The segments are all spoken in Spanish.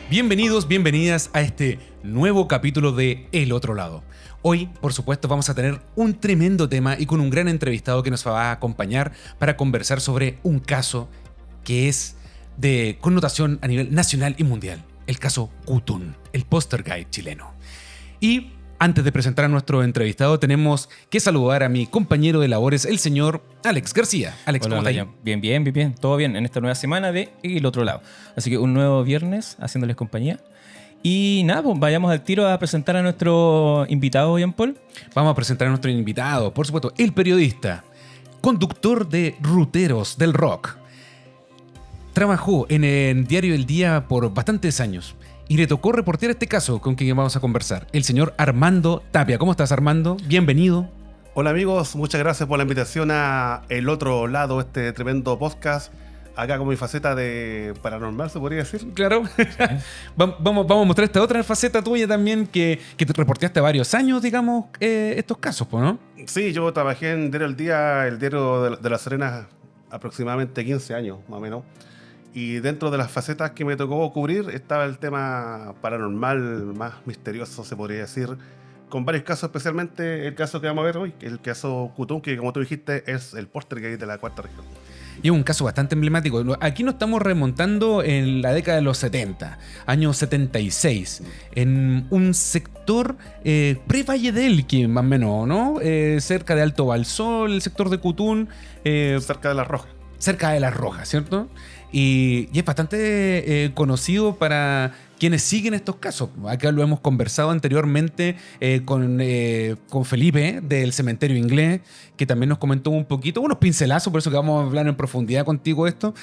Bienvenidos, bienvenidas a este nuevo capítulo de El Otro Lado. Hoy, por supuesto, vamos a tener un tremendo tema y con un gran entrevistado que nos va a acompañar para conversar sobre un caso que es de connotación a nivel nacional y mundial. El caso Cutún, el Poltergeist chileno. Y antes de presentar a nuestro entrevistado, tenemos que saludar a mi compañero de labores, el señor Alex García. Alex, Hola, ¿cómo hola, estás? bien, todo bien en esta nueva semana de El Otro Lado. Así que un nuevo viernes haciéndoles compañía. Y nada, pues vayamos al tiro a presentar a nuestro invitado, Jean Paul. Vamos a presentar a nuestro invitado, por supuesto, el periodista, conductor de Ruteros del Rock. Trabajó en el diario El Día por bastantes años y le tocó reportear este caso con quien vamos a conversar, el señor Armando Tapia. ¿Cómo estás, Armando? Bienvenido. Hola amigos, muchas gracias por la invitación a El Otro Lado, este tremendo podcast. Acá con mi faceta de paranormal, se podría decir. Claro. Vamos a mostrar esta otra faceta tuya también que te reporteaste varios años, digamos, estos casos, ¿no? Sí, yo trabajé en Diario El Día, el diario de La Serena, aproximadamente 15 años, más o menos. Y dentro de las facetas que me tocó cubrir estaba el tema paranormal más misterioso, se podría decir, con varios casos, especialmente el caso que vamos a ver hoy, el caso Cutún, que como tú dijiste es el Poltergeist de la Cuarta Región. Y es un caso bastante emblemático. Aquí nos estamos remontando en la década de los 70, año 76, en un sector pre-Valle del Elqui, más o menos, ¿no? Cerca de Alto Balsol, el sector de Cutún. Cerca de La Roja. Cerca de Las Rojas, ¿cierto? Y es bastante conocido para quienes siguen estos casos. Acá lo hemos conversado anteriormente con Felipe del Cementerio Inglés, que también nos comentó un poquito, unos pincelazos, por eso que vamos a hablar en profundidad contigo esto.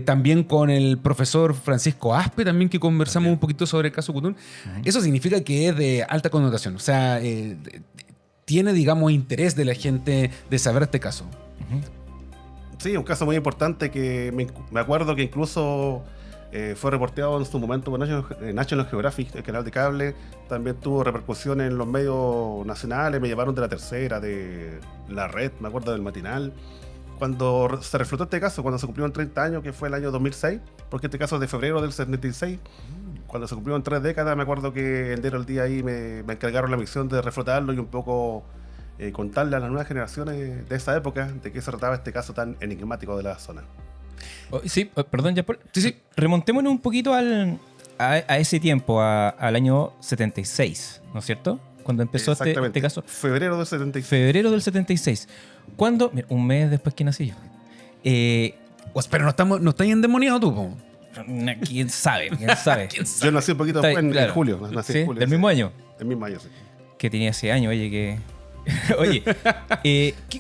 También con el profesor Francisco Aspe, también que conversamos un poquito sobre el caso Cutún. Eso significa que es de alta connotación, o sea, tiene, digamos, interés de la gente de saber este caso. Sí, un caso muy importante que me acuerdo que incluso fue reporteado en su momento por National Geographic, el canal de cable. También tuvo repercusión en los medios nacionales. Me llevaron de La Tercera, de La Red, me acuerdo del Matinal. Cuando se reflotó este caso, cuando se cumplieron 30 años, que fue el año 2006, porque este caso es de febrero del 76. Cuando se cumplieron 3 décadas, me acuerdo que en Diario El Día ahí me encargaron la misión de reflotarlo y un poco contarle a las nuevas generaciones de esa época de qué se trataba este caso tan enigmático de la zona. Sí, perdón, Jean Paul. Sí. Remontémonos un poquito a ese tiempo, al año 76, ¿no es cierto? Cuando empezó este caso. Febrero del 76. Febrero del 76. ¿Cuándo? Mira, un mes después que nací yo. Pero no estás endemoniado tú, po. ¿Quién sabe? ¿Quién sabe? Yo nací un poquito después, en julio. Nací ¿Sí? en julio, ¿Del mismo año? El mismo año, sí. Que tenía ese año, oye, que... Oye,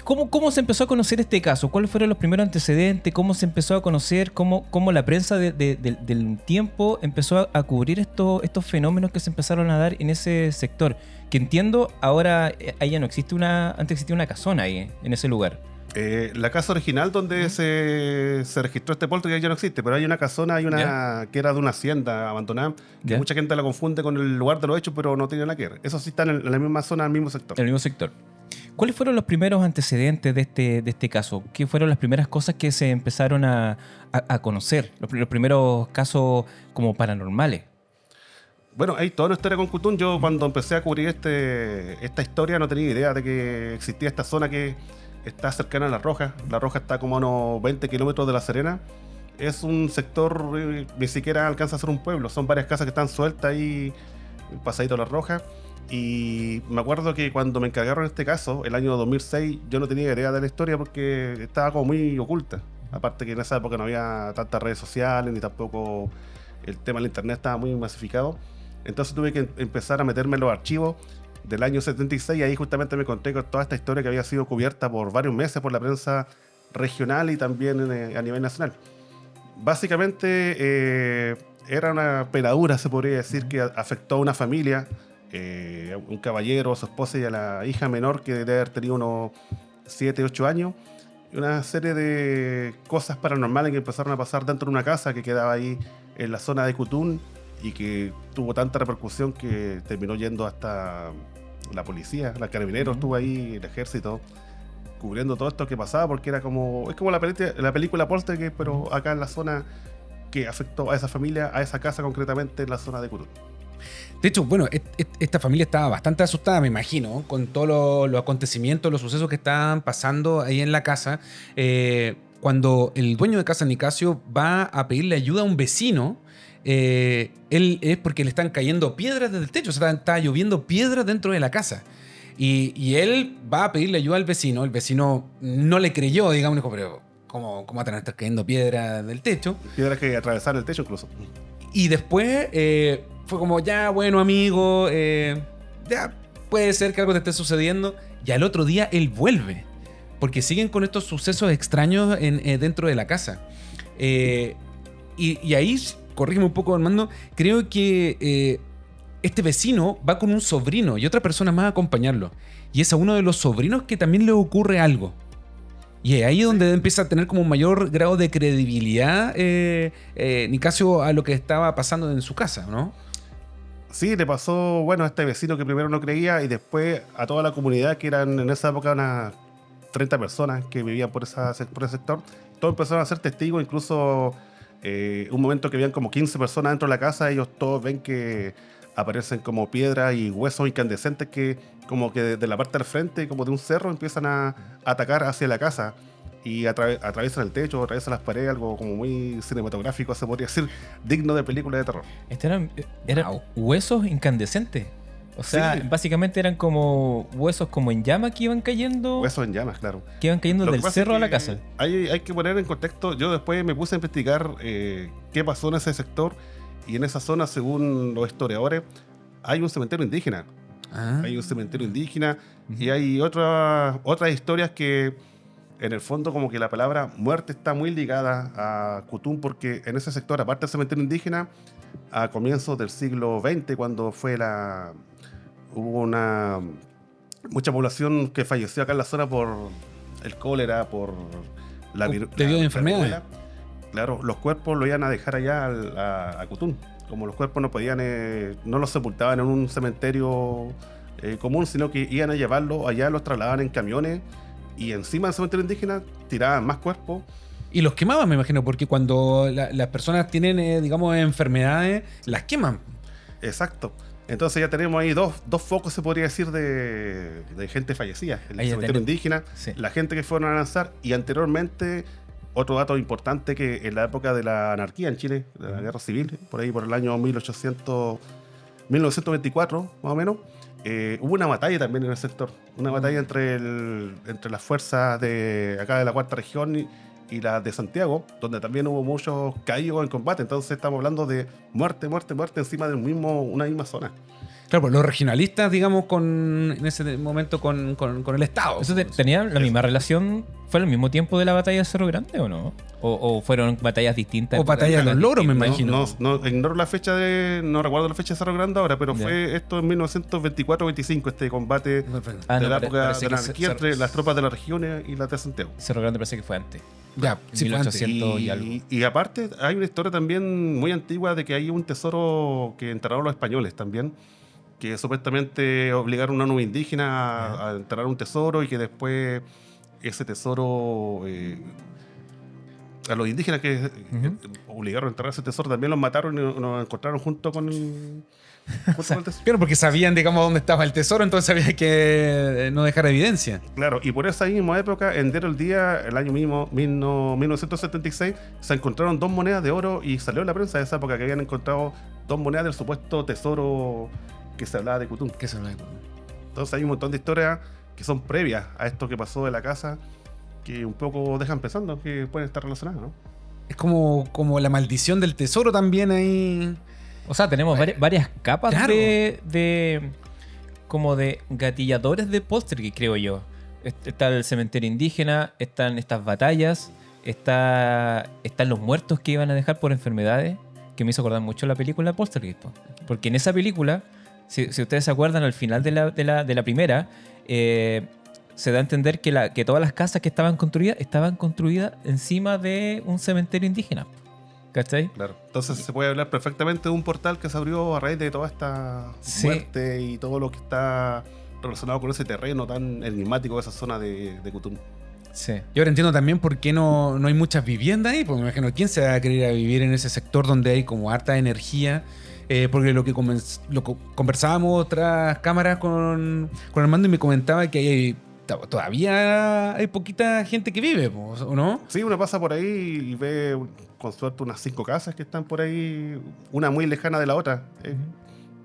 ¿cómo se empezó a conocer este caso? ¿Cuáles fueron los primeros antecedentes? ¿Cómo se empezó a conocer? ¿Cómo la prensa del tiempo empezó a cubrir estos fenómenos que se empezaron a dar en ese sector? Que entiendo, ahora ahí ya no existe antes existía una casona ahí, en ese lugar. La casa original donde se registró este poltergeist ya no existe, pero hay una casona, que era de una hacienda abandonada, que mucha gente la confunde con el lugar de los hechos, pero no tiene nada que ver. Eso sí está en la misma zona, en el mismo sector. En el mismo sector. ¿Cuáles fueron los primeros antecedentes de este caso? ¿Qué fueron las primeras cosas que se empezaron a conocer? Los primeros casos como paranormales. Bueno, hay toda una historia con Cutún. Yo cuando empecé a cubrir esta historia no tenía idea de que existía esta zona que está cercana a La Roja. La Roja está como a unos 20 kilómetros de La Serena. Es un sector, ni siquiera alcanza a ser un pueblo. Son varias casas que están sueltas ahí, pasadito a La Roja. Y me acuerdo que cuando me encargaron este caso, el año 2006, yo no tenía idea de la historia porque estaba como muy oculta. Aparte que en esa época no había tantas redes sociales, ni tampoco el tema del internet estaba muy masificado. Entonces tuve que empezar a meterme en los archivos del año 76, y ahí justamente me encontré con toda esta historia que había sido cubierta por varios meses por la prensa regional y también a nivel nacional. Básicamente era una peladura, se podría decir, que afectó a una familia, un caballero, a su esposa y a la hija menor que debe haber tenido unos 7, 8 años, y una serie de cosas paranormales que empezaron a pasar dentro de una casa que quedaba ahí en la zona de Cutún y que tuvo tanta repercusión que terminó yendo hasta la policía, la carabineros estuvo ahí, el ejército, cubriendo todo esto que pasaba, porque es como la película Poltergeist, pero acá en la zona que afectó a esa familia, a esa casa concretamente en la zona de Curul. De hecho, bueno, esta familia estaba bastante asustada, me imagino, con todos los acontecimientos, los sucesos que estaban pasando ahí en la casa. Cuando el dueño de casa, Nicasio, va a pedirle ayuda a un vecino, él es porque le están cayendo piedras desde el techo, o sea, está lloviendo piedras dentro de la casa. Y él va a pedirle ayuda al vecino. El vecino no le creyó, digamos, dijo, pero ¿cómo va a estar cayendo piedras del techo? Piedras que atravesaron el techo incluso. Y después fue como, ya, bueno, amigo, ya puede ser que algo te esté sucediendo. Y al otro día él vuelve, porque siguen con estos sucesos extraños dentro de la casa. Y ahí, corrígeme un poco, Armando, creo que este vecino va con un sobrino y otra persona más a acompañarlo. Y es a uno de los sobrinos que también le ocurre algo. Y es ahí donde empieza a tener como un mayor grado de credibilidad Nicasio a lo que estaba pasando en su casa, ¿no? Sí, le pasó, bueno, a este vecino que primero no creía y después a toda la comunidad, que eran en esa época unas 30 personas que vivían por ese sector. Todos empezaron a ser testigos, incluso un momento que habían como 15 personas dentro de la casa, ellos todos ven que aparecen como piedras y huesos incandescentes que como que de la parte del frente, como de un cerro, empiezan a atacar hacia la casa y atraviesan el techo, atraviesan las paredes, algo como muy cinematográfico, se podría decir, digno de película de terror. Eran huesos incandescentes. O sea, Sí. básicamente eran como huesos como en llama que iban cayendo. Huesos en llamas, claro. Que iban cayendo Lo que del pasa cerro es a la que casa. Hay que poner en contexto. Yo después me puse a investigar qué pasó en ese sector. Y en esa zona, según los historiadores, hay un cementerio indígena. Ah. Hay un cementerio indígena. Y hay otras historias que, en el fondo, como que la palabra muerte está muy ligada a Cutún, porque en ese sector, aparte del cementerio indígena, a comienzos del siglo XX, cuando hubo mucha población que falleció acá en la zona por el cólera, por debido a enfermedades. viruela. Claro, los cuerpos lo iban a dejar allá a Cutún. Como los cuerpos no podían, no los sepultaban en un cementerio común, sino que iban a llevarlos allá, los trasladaban en camiones y encima del cementerio indígena tiraban más cuerpos. Y los quemaban, me imagino, porque cuando las personas tienen, digamos, enfermedades, las queman. Exacto. Entonces ya tenemos ahí dos focos, se podría decir, de gente fallecida. El Ahí ya cementerio tenemos. indígena, Sí. la gente que fueron a lanzar, y anteriormente, otro dato importante, que en la época de la anarquía en Chile, de la guerra civil, por ahí por el año 1924, más o menos, hubo una batalla también en el sector. Una batalla entre las fuerzas de acá de la cuarta región y las de Santiago, donde también hubo muchos caídos en combate. Entonces estamos hablando de muerte encima de una misma zona. Claro, pues los regionalistas, digamos, en ese momento con el Estado. ¿Eso tenía la misma relación? ¿Fue al mismo tiempo de la batalla de Cerro Grande o no? ¿O fueron batallas distintas? O batallas de los loros, me No, imagino. no ignoro la fecha no recuerdo la fecha de Cerro Grande ahora, pero Ya. fue esto en 1924-25, este combate Ah, de no, la época parece de la que anarquía entre las tropas de las regiones y las de Santiago. Cerro Grande parece que fue antes. Ya, sí, fue antes. 1800 y algo. Y aparte hay una historia también muy antigua de que hay un tesoro que enterraron los españoles también, que supuestamente obligaron a una nube indígena a enterrar un tesoro y que después ese tesoro a los indígenas que obligaron a enterrar ese tesoro también los mataron y nos encontraron junto con el tesoro. Claro, porque sabían, digamos, dónde estaba el tesoro, entonces había que no dejar evidencia. Claro, y por esa misma época, en Dero el Día, el año mismo, 1976, se encontraron 2 monedas de oro y salió en la prensa de esa época que habían encontrado 2 monedas del supuesto tesoro que se hablaba de Cutún. ¿Qué se lo Entonces hay un montón de historias que son previas a esto que pasó de la casa que un poco dejan pensando que pueden estar relacionadas, ¿no? Es como la maldición del tesoro también ahí. O sea, tenemos varias capas Claro. como de gatilladores de Poltergeist, creo yo. Está el cementerio indígena, están estas batallas, están los muertos que iban a dejar por enfermedades, que me hizo acordar mucho la película Poltergeist. Porque en esa película, si ustedes se acuerdan, al final de la primera, se da a entender que todas las casas que estaban construidas encima de un cementerio indígena. ¿Cachai? Claro. Entonces se puede hablar perfectamente de un portal que se abrió a raíz de toda esta Sí. muerte y todo lo que está relacionado con ese terreno tan enigmático de esa zona de Cutún. Sí. Y ahora entiendo también por qué no hay muchas viviendas ahí, porque me imagino, ¿quién se va a querer ir a vivir en ese sector donde hay como harta energía? Porque conversábamos tras cámaras con Armando y me comentaba que todavía hay poquita gente que vive, ¿o no? Sí, uno pasa por ahí y ve con suerte unas 5 casas que están por ahí, una muy lejana de la otra. Es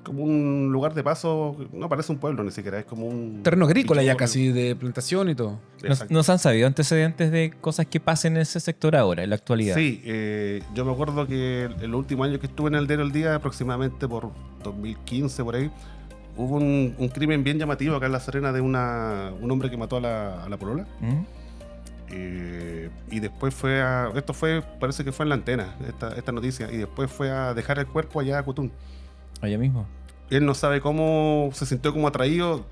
como un lugar de paso, no parece un pueblo ni siquiera, es como un... Terreno agrícola ya pichón. casi, de plantación y todo. Exacto. ¿Nos han sabido antecedentes de cosas que pasen en ese sector ahora, en la actualidad? Sí, yo me acuerdo que el último año que estuve en el diario El Día, aproximadamente por 2015, por ahí, hubo un crimen bien llamativo acá en La Serena de un hombre que mató a la polola. Y después parece que fue en la antena, esta noticia, y después fue a dejar el cuerpo allá a Cutún. Allá mismo. Él no sabe cómo, se sintió como atraído,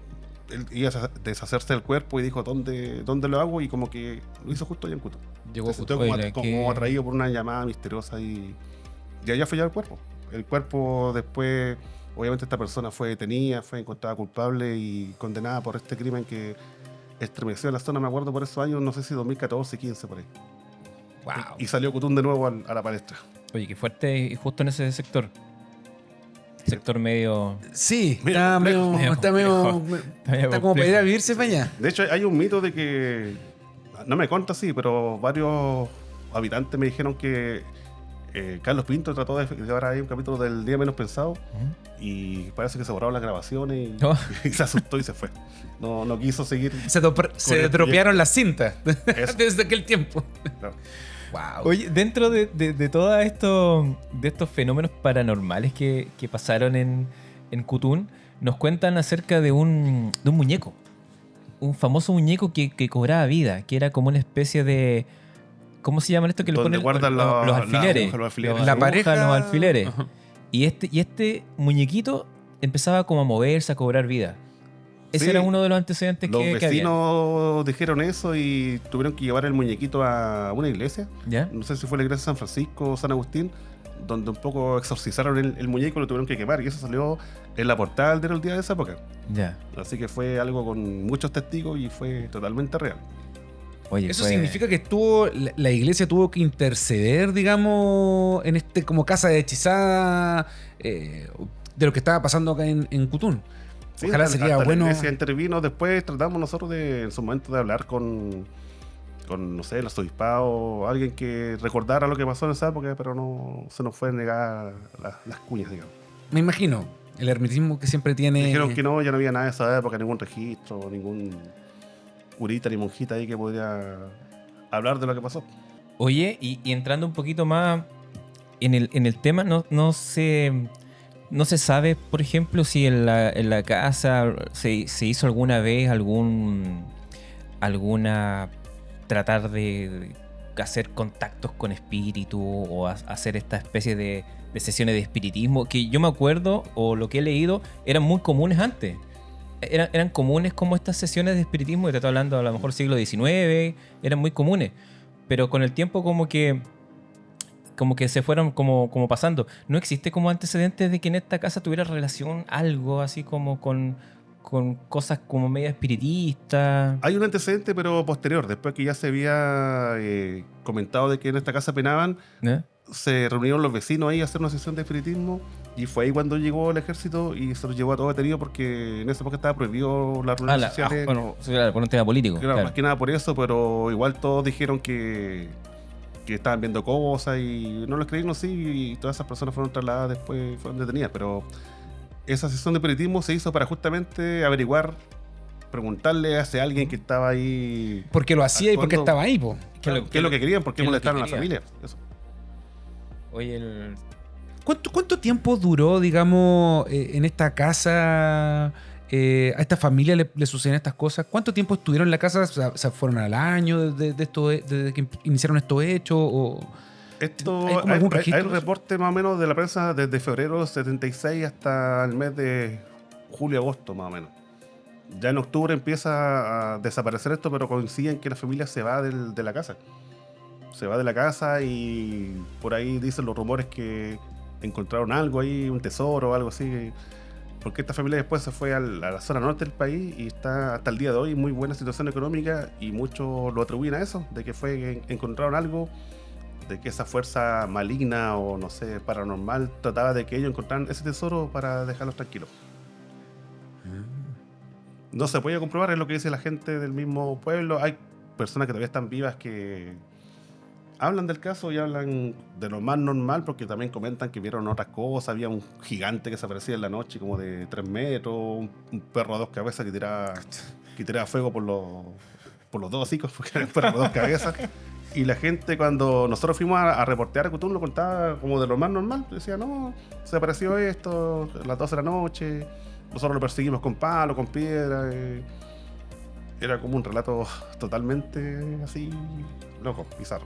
él iba a deshacerse del cuerpo y dijo, ¿dónde lo hago? Y como que lo hizo justo allá en Cutún. Llegó Se sintió Oye, como atraído por una llamada misteriosa y allá fue ya el cuerpo. El cuerpo después, obviamente esta persona fue detenida, fue encontrada culpable y condenada por este crimen que estremeció la zona, me acuerdo por esos años, no sé si 2014, 15 por ahí. Wow. Y salió Cutún de nuevo a la palestra. Oye, qué fuerte, y justo en ese sector. Sector medio... Sí, Medio está complejo. medio, está como complejo. para ir a vivirse para allá. De hecho, hay un mito de que, no me consta así, pero varios habitantes me dijeron que Carlos Pinto trató de llevar ahí un capítulo del Día Menos Pensado y parece que se borraron las grabaciones y, Oh. y se asustó y se fue. No quiso seguir. Se el dropearon las cintas Eso. desde aquel tiempo. Claro. Wow. Oye, dentro de todos estos fenómenos paranormales que pasaron en Cutún, nos cuentan acerca de un muñeco. Un famoso muñeco que cobraba vida, que era como una especie de... ¿Cómo se llaman esto? Que le Donde ponen guardan los alfileres. los alfileres. La agujas, pareja. los alfileres. Ajá. Y este muñequito empezaba como a moverse, a cobrar vida. Ese Sí, era uno de los antecedentes Los que había. vecinos dijeron eso y tuvieron que llevar el muñequito a una iglesia. ¿Ya? No sé si fue la iglesia de San Francisco o San Agustín, donde un poco exorcizaron el muñeco y lo tuvieron que quemar. Y eso salió en la portada del día de esa época. Ya. Así que fue algo con muchos testigos y fue totalmente real. Oye, Eso fue- significa que la iglesia tuvo que interceder, digamos, en como casa de hechizada de lo que estaba pasando acá en Cutún. Sí, Ojalá hasta sería la bueno. iglesia intervino. Después tratamos nosotros en su momento de hablar con no sé, el arzobispo, alguien que recordara lo que pasó en esa época, pero no se nos fue negar las cuñas, digamos. Me imagino, el hermetismo que siempre tiene. Dijeron que no, ya no había nada de esa época, ningún registro, ningún curita ni monjita ahí que podría hablar de lo que pasó. Oye, y entrando un poquito más en el tema, no se sabe, por ejemplo, si en la casa se hizo alguna vez alguna tratar de hacer contactos con espíritu o hacer esta especie de sesiones de espiritismo, que yo me acuerdo, o lo que he leído, eran muy comunes antes. Eran comunes como estas sesiones de espiritismo, y te estoy hablando a lo mejor siglo XIX, eran muy comunes. Pero con el tiempo como que se fueron como pasando. ¿No existe como antecedentes de que en esta casa tuviera relación algo así como con cosas como media espiritistas? Hay un antecedente, pero posterior, después que ya se había comentado de que en esta casa penaban, ¿Eh? se reunieron los vecinos ahí a hacer una sesión de espiritismo y fue ahí cuando llegó el ejército y se los llevó a todos detenidos porque en esa época estaba prohibido las reuniones sociales. Bueno, claro, por un tema político. Claro, Claro. más que nada por eso, pero igual todos dijeron que estaban viendo cosas y no los creyeron, sí, y todas esas personas fueron trasladadas después, fueron detenidas, pero esa sesión de espiritismo se hizo para justamente averiguar, preguntarle a alguien que estaba ahí. Porque lo hacía y porque actuando. estaba ahí, po. ¿Qué es lo que querían? ¿Por qué qué es lo molestaron a que la familia? querían? Eso. Oye, ¿Cuánto tiempo duró, digamos, en esta casa? A esta familia le suceden estas cosas. ¿Cuánto tiempo estuvieron en la casa? O sea, ¿fueron al año desde que iniciaron estos hechos? ¿O Esto, ¿Hay como algún hay registro? reporte más o menos de la prensa desde febrero del 76 hasta el mes de julio-agosto, más o menos. Ya en octubre empieza a desaparecer esto, pero coincide en que la familia se va de la casa. Se va de la casa y por ahí dicen los rumores que encontraron algo ahí, un tesoro o algo así. porque esta familia después se fue a la zona norte del país y está hasta el día de hoy en muy buena situación económica, y muchos lo atribuyen a eso, de que fue que encontraron algo, de que esa fuerza maligna o no sé, paranormal trataba de que ellos encontraran ese tesoro para dejarlos tranquilos. No se puede comprobar, es lo que dice la gente del mismo pueblo. Hay personas que todavía están vivas que hablan del caso y hablan de lo más normal, porque también comentan que vieron otras cosas. Había un gigante que se aparecía en la noche como de 3 metros, un perro a 2 cabezas que tiraba fuego por los 2 hocicos, porque era un perro a 2 cabezas. Y la gente, cuando nosotros fuimos a reportear a Cutún, lo contaba como de lo más normal. Decía, no, se apareció esto a las 12 de la noche, nosotros lo perseguimos con palo, con piedra. Era como un relato totalmente así, loco, bizarro.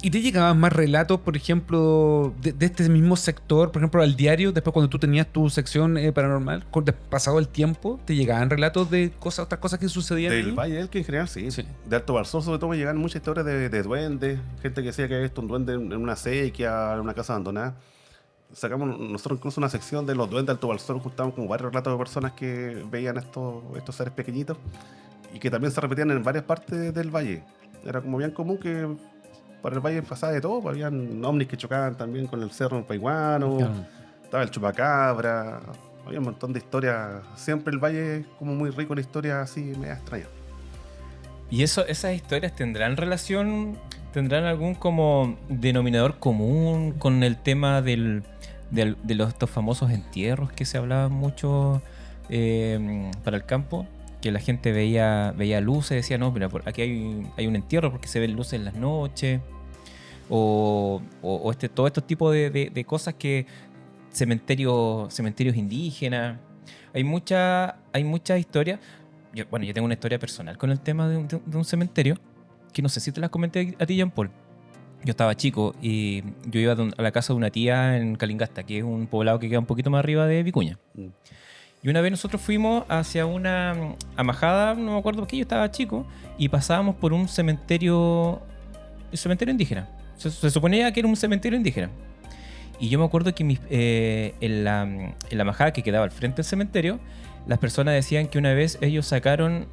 ¿Y te llegaban más relatos, por ejemplo, de este mismo sector, por ejemplo, al diario, después cuando tú tenías tu sección paranormal, pasado el tiempo, te llegaban relatos de otras cosas que sucedían Del ahí? Valle del que en general sí. De Alto Balsor sobre todo me llegan muchas historias de duendes, gente que decía que había visto un duende en una sequía, en una casa abandonada. Sacamos nosotros incluso una sección de los duendes de Alto Balsor, juntamos como varios relatos de personas que veían estos seres pequeñitos y que también se repetían en varias partes del valle. Era como bien común que por el valle pasaba de todo, pues habían ovnis que chocaban también con el cerro en Paiguano, Claro. estaba el chupacabra, había un montón de historias. Siempre el valle es como muy rico en historias así media extrañas. ¿Y esas historias tendrán relación, tendrán algún como denominador común con el tema de estos famosos entierros que se hablaban mucho para el campo? Que la gente veía luces, decía, no, mira, aquí hay un entierro porque se ven luces en las noches. O todos estos tipos de cosas que cementerios indígenas. Hay muchas historias. Yo tengo una historia personal con el tema de un cementerio, que no sé si te las comenté a ti, Jean Paul. Yo estaba chico y yo iba a la casa de una tía en Calingasta, que es un poblado que queda un poquito más arriba de Vicuña. Y una vez nosotros fuimos hacia una amajada, no me acuerdo por qué, yo estaba chico, y pasábamos por un cementerio indígena. Se suponía que era un cementerio indígena. Y yo me acuerdo que en la amajada que quedaba al frente del cementerio, las personas decían que una vez ellos sacaron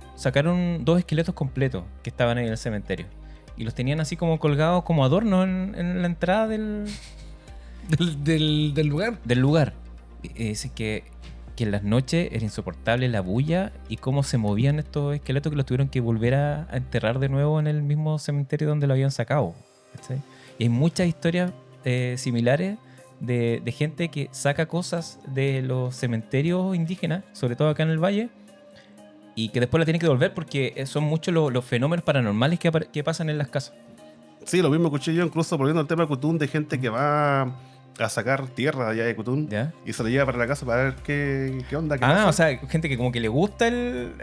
2 esqueletos completos que estaban ahí en el cementerio. Y los tenían así como colgados como adorno en la entrada del lugar. Del lugar. Dice que en las noches era insoportable la bulla y cómo se movían estos esqueletos, que los tuvieron que volver a enterrar de nuevo en el mismo cementerio donde lo habían sacado. ¿Sí? Y hay muchas historias similares de gente que saca cosas de los cementerios indígenas, sobre todo acá en el valle, y que después la tienen que devolver porque son muchos los fenómenos paranormales que pasan en las casas. Sí, lo mismo escuché yo, incluso volviendo al tema de Cutún, de gente que va a sacar tierra allá de Cutún, ¿Ya? y se lo lleva para la casa para ver qué onda. Qué pasa. O sea, gente que como que le gusta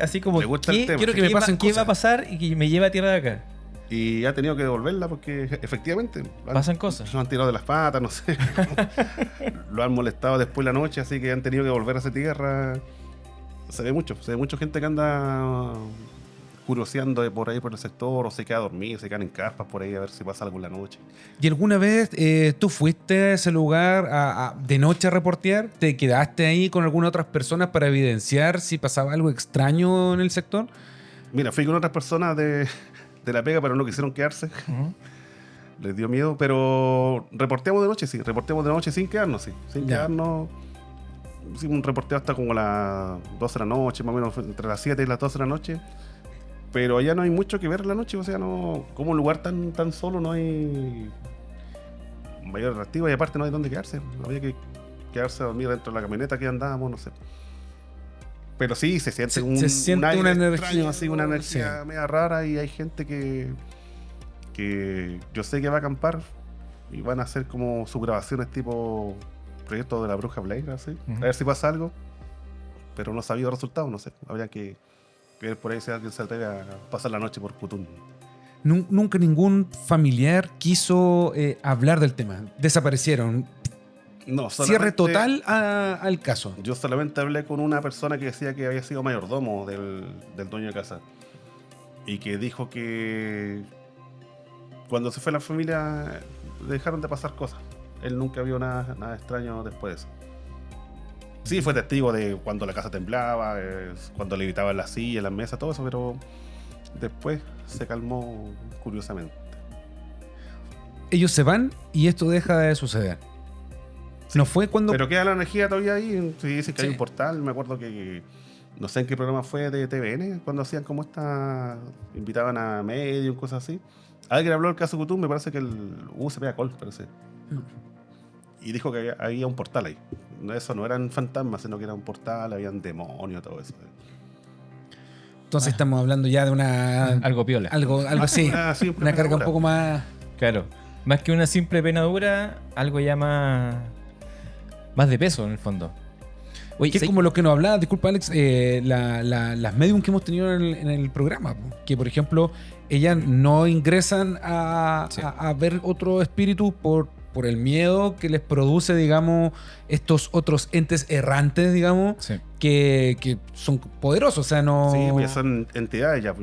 así como, Le gusta el tema. Quiero que me pasen ¿qué va cosas. a pasar? Y que me lleve a tierra de acá. Y ha tenido que devolverla porque efectivamente Pasan cosas. lo han tirado de las patas, no sé. Lo han molestado después de la noche, así que han tenido que volver a esa tierra. Se ve mucha gente que anda curioseando por ahí por el sector, o se queda dormido, se quedan en carpas por ahí a ver si pasa algo en la noche. ¿Y alguna vez tú fuiste a ese lugar de noche a reportear? ¿Te quedaste ahí con algunas otras personas para evidenciar si pasaba algo extraño en el sector? Mira, fui con otras personas de la pega, pero no quisieron quedarse. Uh-huh. Les dio miedo, pero reporteamos de noche sin quedarnos, sí. Sin Ya. quedarnos. Hicimos un reporteo hasta como las 12 de la noche, más o menos entre las 7 y las 12 de la noche. Pero allá no hay mucho que ver en la noche, o sea, no, como un lugar tan solo no hay mayor atractivo, y aparte no hay dónde quedarse. Había que quedarse a dormir dentro de la camioneta que andábamos, no sé. Pero sí, se siente Se siente aire una extraño, energía, así, una energía media rara, y hay gente que yo sé que va a acampar y van a hacer como sus grabaciones tipo proyecto de la Bruja Blair, así. Uh-huh. A ver si pasa algo, pero no ha sabido resultados, no sé. Habría que ver por ahí si alguien se atreve a pasar la noche por Cutún. Nunca ningún familiar quiso hablar del tema. Desaparecieron. No, Cierre total al caso. Yo solamente hablé con una persona que decía que había sido mayordomo del dueño de casa, y que dijo que cuando se fue la familia dejaron de pasar cosas. Él nunca vio nada extraño después de eso. Sí, fue testigo de cuando la casa temblaba, cuando levitaban las sillas, las mesas, todo eso, pero después se calmó curiosamente. Ellos se van y esto deja de suceder. No fue cuando... Pero queda la energía todavía ahí. Si dicen que Sí. hay un portal, me acuerdo que no sé en qué programa fue de TVN, cuando hacían como invitaban a medium, cosas así. Alguien habló del caso Cthulhu, me parece que el UCP Col, parece. Y dijo que había un portal ahí. Eso no eran fantasmas, sino que era un portal, habían demonios, todo eso. Entonces estamos hablando ya de una... Algo piola. Algo así. Simple Una carga un penadura. poco más... Claro. Más que una simple penadura, algo ya más de peso en el fondo. Oye, Que es como lo que nos hablaba, disculpa Alex, las medium que hemos tenido en el programa. Que por ejemplo, ellas no ingresan a ver otro espíritu por el miedo que les produce, digamos, estos otros entes errantes, digamos, sí. que son poderosos. O sea, no... Sí, pues ya son entidades, ya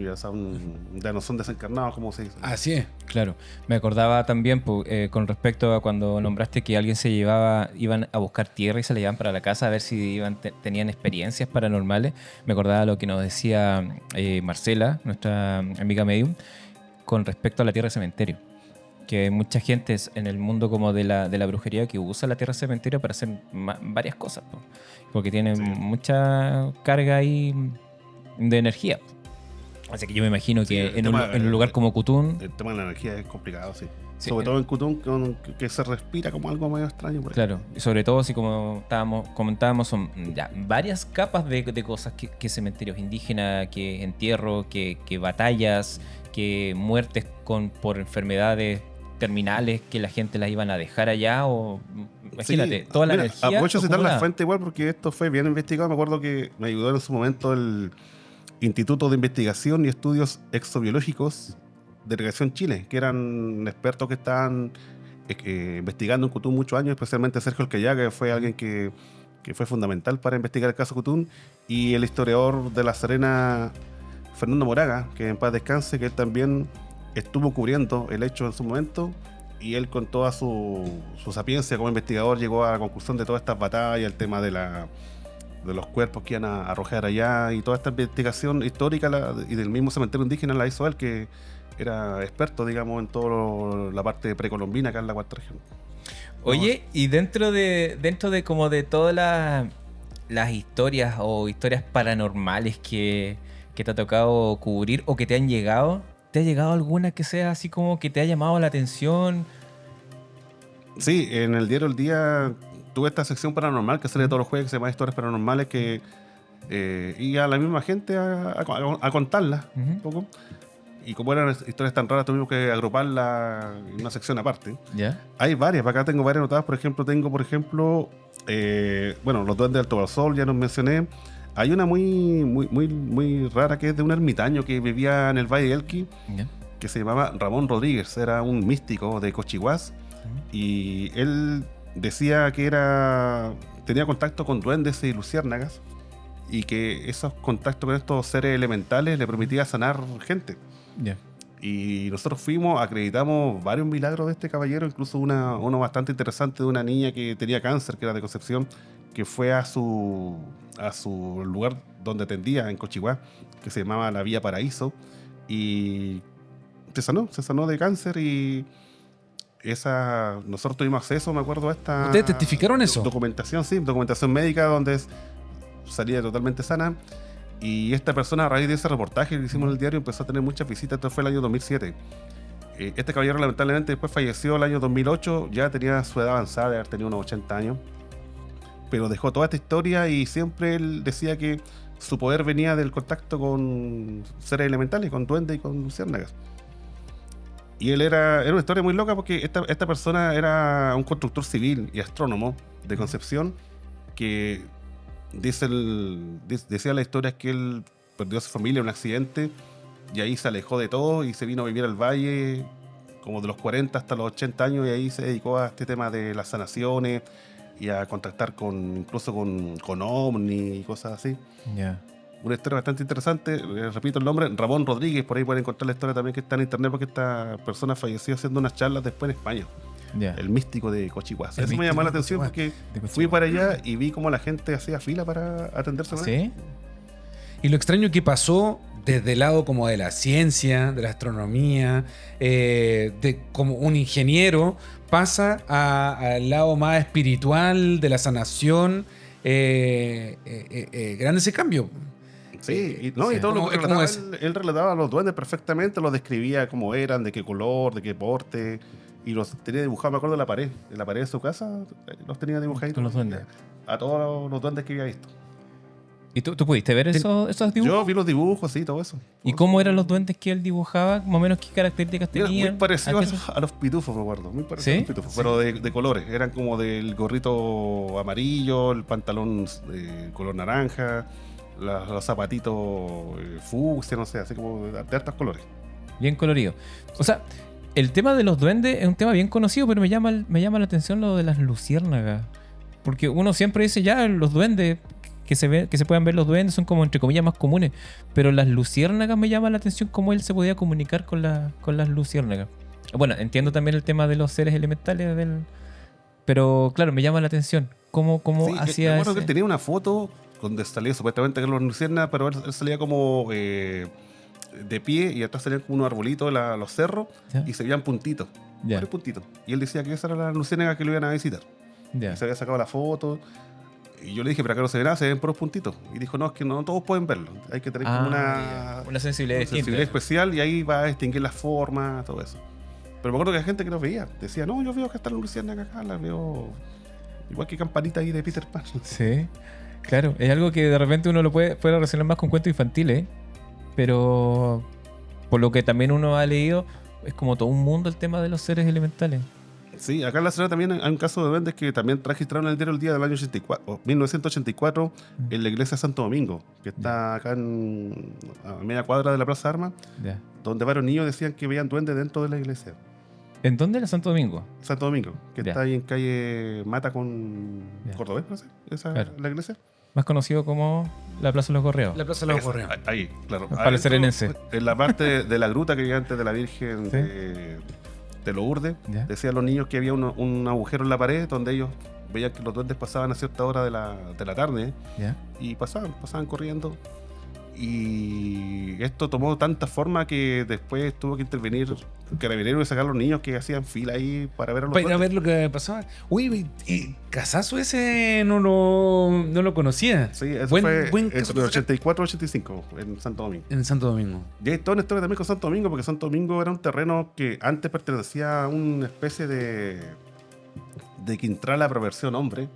no son desencarnados, como se dice. Así es. Claro, me acordaba también con respecto a cuando nombraste que alguien iban a buscar tierra y se la llevaban para la casa a ver si tenían experiencias paranormales. Me acordaba lo que nos decía Marcela, nuestra amiga medium, con respecto a la tierra cementerio. Que hay mucha gente en el mundo como de la brujería que usa la tierra cementerio para hacer varias cosas, porque tienen mucha carga ahí de energía. Así que yo me imagino que en un lugar como Cthulhu... El tema de la energía es complicado, sí. Sí, Sobre todo en Cthulhu, que se respira como algo medio extraño. Por ahí. Claro, y sobre todo si como comentábamos, son ya varias capas de cosas que cementerios indígenas, que entierro, que batallas, que muertes por enfermedades terminales que la gente las iban a dejar allá o imagínate, Sí, toda la mira, energía aprovecho de citar la acumulada. fuente igual porque esto fue bien investigado. Me acuerdo que me ayudó en su momento el Instituto de Investigación y Estudios Exobiológicos de Delegación Chile, que eran expertos que estaban investigando en Cthulhu muchos años, especialmente Sergio Alcayaga, que fue alguien que fue fundamental para investigar el caso Cthulhu, y el historiador de La Serena, Fernando Moraga, que en paz descanse, que él también estuvo cubriendo el hecho en su momento, y él con toda su sapiencia como investigador llegó a la conclusión de todas estas batallas, el tema de los cuerpos que iban a arrojar allá, y toda esta investigación histórica y del mismo cementerio indígena la hizo él, que era experto, digamos, en toda la parte precolombina acá en la cuarta región. Oye, y dentro de como de todas las historias o historias paranormales que te ha tocado cubrir o que te han llegado, ¿te ha llegado alguna que sea así como que te ha llamado la atención? Sí, en el diario El Día tuve esta sección paranormal que sale todos los jueves, que se llama Historias Paranormales, que y a la misma gente a contarlas un poco. Y como eran historias tan raras, tuvimos que agruparlas en una sección aparte. ¿Ya? Hay varias, acá tengo varias anotadas. Por ejemplo, los duendes del Tobalsol, ya nos mencioné. Hay una muy rara que es de un ermitaño que vivía en el Valle del Elqui, ¿Ya? que se llamaba Ramón Rodríguez. Era un místico de Cochihuás. Y él decía que tenía contacto con duendes y luciérnagas, y que esos contactos con estos seres elementales le permitía sanar gente. ¿Ya? Y nosotros acreditamos varios milagros de este caballero, incluso uno bastante interesante de una niña que tenía cáncer, que era de Concepción, que fue a su lugar donde atendía en Cochihuá, que se llamaba la Vía Paraíso, y se sanó de cáncer. Y nosotros tuvimos acceso, me acuerdo, a esta... ¿Ustedes testificaron eso? Documentación médica donde salía totalmente sana. Y esta persona, a raíz de ese reportaje que hicimos en el diario, empezó a tener muchas visitas. Esto fue el año 2007. Este caballero lamentablemente después falleció el año 2008, ya tenía su edad avanzada, de haber tenido unos 80 años. Pero dejó toda esta historia y siempre él decía que su poder venía del contacto con seres elementales, con duendes y con luciérnagas. Y él era una historia muy loca porque esta persona era un constructor civil y astrónomo de Concepción, que decía la historia que él perdió a su familia en un accidente y ahí se alejó de todo y se vino a vivir al valle como de los 40 hasta los 80 años, y ahí se dedicó a este tema de las sanaciones y a contactar incluso con ovni y cosas así. Ya. Una historia bastante interesante. Repito el nombre, Ramón Rodríguez. Por ahí pueden encontrar la historia también, que está en internet, porque esta persona falleció haciendo unas charlas después en España. Ya. el místico de Cochihuasi. El Eso me místico llamó la de atención Cochihuasi. porque fui para allá y vi cómo la gente hacía fila para atenderse. ¿Sí? Y lo extraño que pasó desde el lado como de la ciencia, de la astronomía, de como un ingeniero, pasa al lado más espiritual de la sanación. Grande ese cambio. Sí, y sí. todo lo ¿Cómo- que cómo relataba, él relataba a los duendes perfectamente, los describía cómo eran, de qué color, de qué porte, y los tenía dibujados, me acuerdo, en la pared de su casa, los tenía dibujaditos. Con los duendes. A todos los duendes que había visto. ¿Y tú pudiste ver esos dibujos? Yo vi los dibujos, sí, todo eso. ¿Y cómo eran los duendes que él dibujaba? Más o menos qué características Mira, tenían. muy parecido ¿A qué se- a los pitufos, me acuerdo. Muy parecido ¿Sí? a los pitufos, pero de colores. Eran como del gorrito amarillo, el pantalón color naranja, los zapatitos fucsia, no sé, así como de hartos colores. Bien colorido. O sea, el tema de los duendes es un tema bien conocido, pero me llama la atención lo de las luciérnagas. Porque uno siempre dice, ya, los duendes, que se puedan ver los duendes son como entre comillas más comunes. Pero las luciérnagas me llama la atención cómo él se podía comunicar con las luciérnagas. Bueno, entiendo también el tema de los seres elementales pero claro, me llama la atención. ¿Cómo Sí, me hacía acuerdo que ese? él tenía una foto donde salía supuestamente Carlos Lucerna, pero él salía como de pie y atrás salían como unos arbolitos, los cerros, Ya. y se veían puntitos. Ya. Varios puntitos. Y él decía que esa era la luciérnaga que lo iban a visitar. Ya. Y se había sacado la foto. Y yo le dije, pero acá no se ve nada, se ven puros puntitos. Y dijo, no, es que no todos pueden verlo. Hay que tener como ya. Una sensibilidad distinta. sensibilidad especial y ahí va a distinguir las formas, todo eso. Pero me acuerdo que hay gente que los veía. Decía, no, yo veo que está la luciérnaga acá, la veo igual que campanita ahí de Peter Pan. Sí, claro. Es algo que de repente uno lo puede relacionar más con cuentos infantiles, pero por lo que también uno ha leído, es como todo un mundo el tema de los seres elementales. Sí, acá en la ciudad también hay un caso de duendes que también registraron en el diario El Día del año 1984 en la iglesia de Santo Domingo, que está acá a media cuadra de la Plaza Armas, Ya. donde varios niños decían que veían duendes dentro de la iglesia. ¿En dónde era Santo Domingo? Santo Domingo, que Ya. está ahí en calle Mata con Ya. Cordobés, no sé, esa Claro. la iglesia. Más conocido como la Plaza de los Correos. La Plaza de los Esa, Correos. ahí, claro. Para el Adentro, serenense. En la parte de la gruta que había antes de la Virgen Sí. de Lourdes, Ya. decían los niños que había un agujero en la pared donde ellos veían que los duendes pasaban a cierta hora de la tarde ¿Ya? y pasaban corriendo. Y esto tomó tanta forma que después tuvo que intervenir Carabineros y sacar a los niños que hacían fila ahí para ver a los Para ir a duendes. ver lo que pasaba. Uy, y Casazo ese no lo conocía. Sí, eso Buen fue caso entre 84 y 85 en Santo Domingo. en Santo Domingo. Y hay toda una historia también con Santo Domingo, porque Santo Domingo era un terreno que antes pertenecía a una especie de Quintrala Proversión Hombre,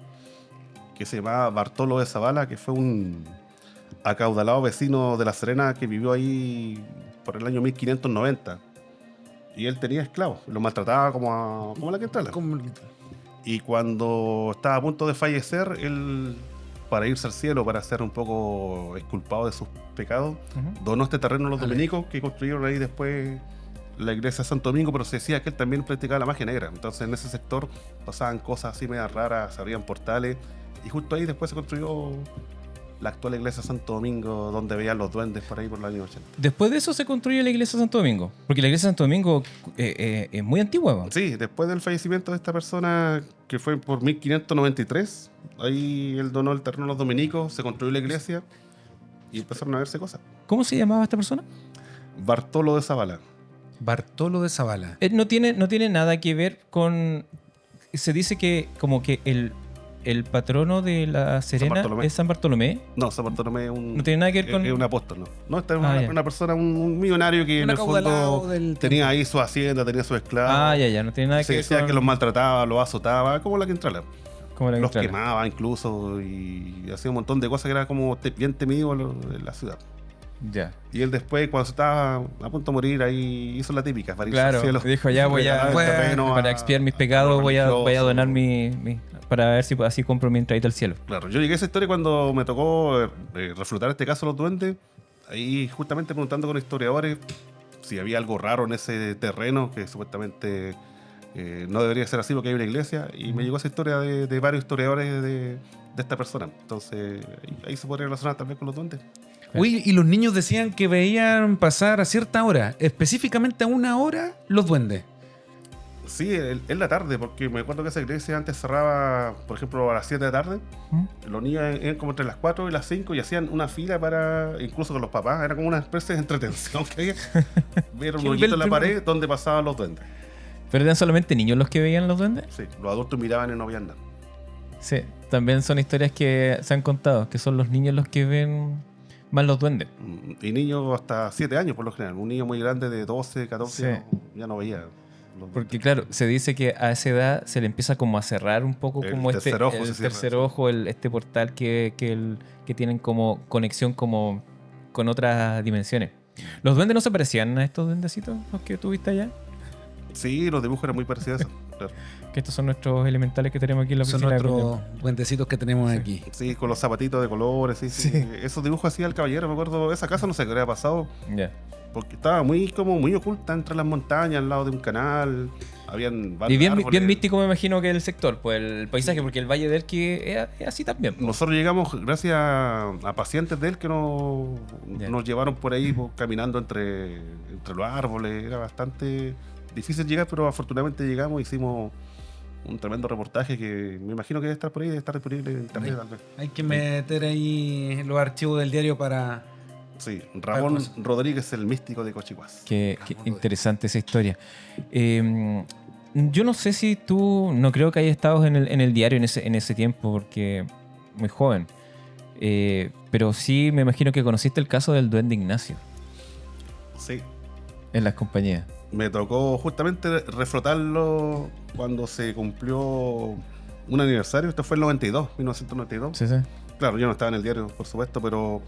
que se llamaba Bartolo de Zavala, que fue un acaudalado vecino de La Serena que vivió ahí por el año 1590. Y él tenía esclavos, los maltrataba como a la Quintrala. Y cuando estaba a punto de fallecer, él, para irse al cielo, para ser un poco exculpado de sus pecados, Ujú. donó este terreno a los Vale. dominicos que construyeron ahí después la iglesia de Santo Domingo, pero se decía que él también practicaba la magia negra. Entonces en ese sector pasaban cosas así medias raras, se abrían portales, y justo ahí después se construyó la actual iglesia de Santo Domingo, donde veían los duendes por ahí por los años 80. Después de eso se construye la iglesia de Santo Domingo. Porque la iglesia de Santo Domingo es muy antigua. ¿no? Sí, después del fallecimiento de esta persona, que fue por 1593, ahí él donó el terreno a los dominicos, se construyó la iglesia y empezaron a verse cosas. ¿Cómo se llamaba esta persona? Bartolo de Zavala. Bartolo de Zavala. No tiene nada que ver con... Se dice que como que el patrono de la Serena Bartolomé. es San Bartolomé. No, San Bartolomé es un... No tiene nada que ver con... Es un apóstol, ¿no? No, esta es Ah, una, ya. una persona, un millonario que Un en el acaudalado fondo del tenía ahí su hacienda, tenía su esclavo. Ah, ya, no tiene nada Se que ver decía con... que los maltrataba, los azotaba, como la Quintrala. como la Los Quintrala. quemaba incluso y hacía un montón de cosas que era como bien temido en la ciudad. Ya. Y él después, cuando se estaba a punto de morir, ahí hizo la típica. Para irse al Claro, cielo. dijo ya voy a... Regalar el terreno para a- expiar mis a pecados los voy a religiosos. donar para ver si así compro mi entradita al cielo. Claro, yo llegué a esa historia cuando me tocó reflutar este caso de los duendes. Ahí justamente preguntando con historiadores si había algo raro en ese terreno que supuestamente no debería ser así porque hay una iglesia. Y me llegó esa historia de varios historiadores de esta persona. Entonces ahí se podría relacionar también con los duendes. Uy, y los niños decían que veían pasar a cierta hora, específicamente a una hora, los duendes. Sí, en la tarde, porque me acuerdo que esa iglesia antes cerraba, por ejemplo, a las 7 de la tarde. Los niños iban como entre las 4 y las 5 y hacían una fila para, incluso con los papás, era como una especie de entretención que había. Ver un hoyito en la pared donde pasaban los duendes. ¿Pero eran solamente niños los que veían los duendes? Sí, los adultos miraban y no veían nada. Sí, también son historias que se han contado, que son los niños los que ven más los duendes. Y niños hasta 7 años, por lo general. Un niño muy grande de 12, 14, Sí. ya no veía. Porque claro, se dice que a esa edad se le empieza como a cerrar un poco El como tercer ojo se el cierra, tercer sí. ojo, este portal que tienen como conexión como con otras dimensiones. ¿Los duendes no se parecían a estos duendecitos, los que tuviste allá? Sí, los dibujos eran muy parecidos a eso. Claro. Que estos son nuestros elementales que tenemos aquí en la Son oficina. de nuestros Contempo. duendecitos que tenemos aquí. Sí, con los zapatitos de colores, sí, sí. Sí. Esos dibujos hacía el caballero, me acuerdo. Esa casa no sé qué había pasado, Ya. porque estaba muy oculta entre las montañas, al lado de un canal. Habían Y varios bien, árboles. bien místico me imagino que el sector, pues el paisaje, porque el Valle del que es así también. pues. Nosotros llegamos gracias a pacientes de él que Ya. nos llevaron por ahí pues, caminando entre los árboles. Era bastante difícil llegar, pero afortunadamente llegamos, hicimos un tremendo reportaje que me imagino que debe estar por ahí, debe estar disponible en internet tal vez. Hay que meter ahí los archivos del diario para... Sí, Ramón pues. Rodríguez, el místico de Cochihuas. Qué interesante esa historia. Yo no sé si tú, no creo que hayas estado en el diario en ese tiempo, porque muy joven. Pero sí me imagino que conociste el caso del Duende Ignacio Sí, en las compañías. me tocó justamente reflotarlo cuando se cumplió un aniversario. Esto fue el 1992. Sí, sí. Claro, yo no estaba en el diario, por supuesto, pero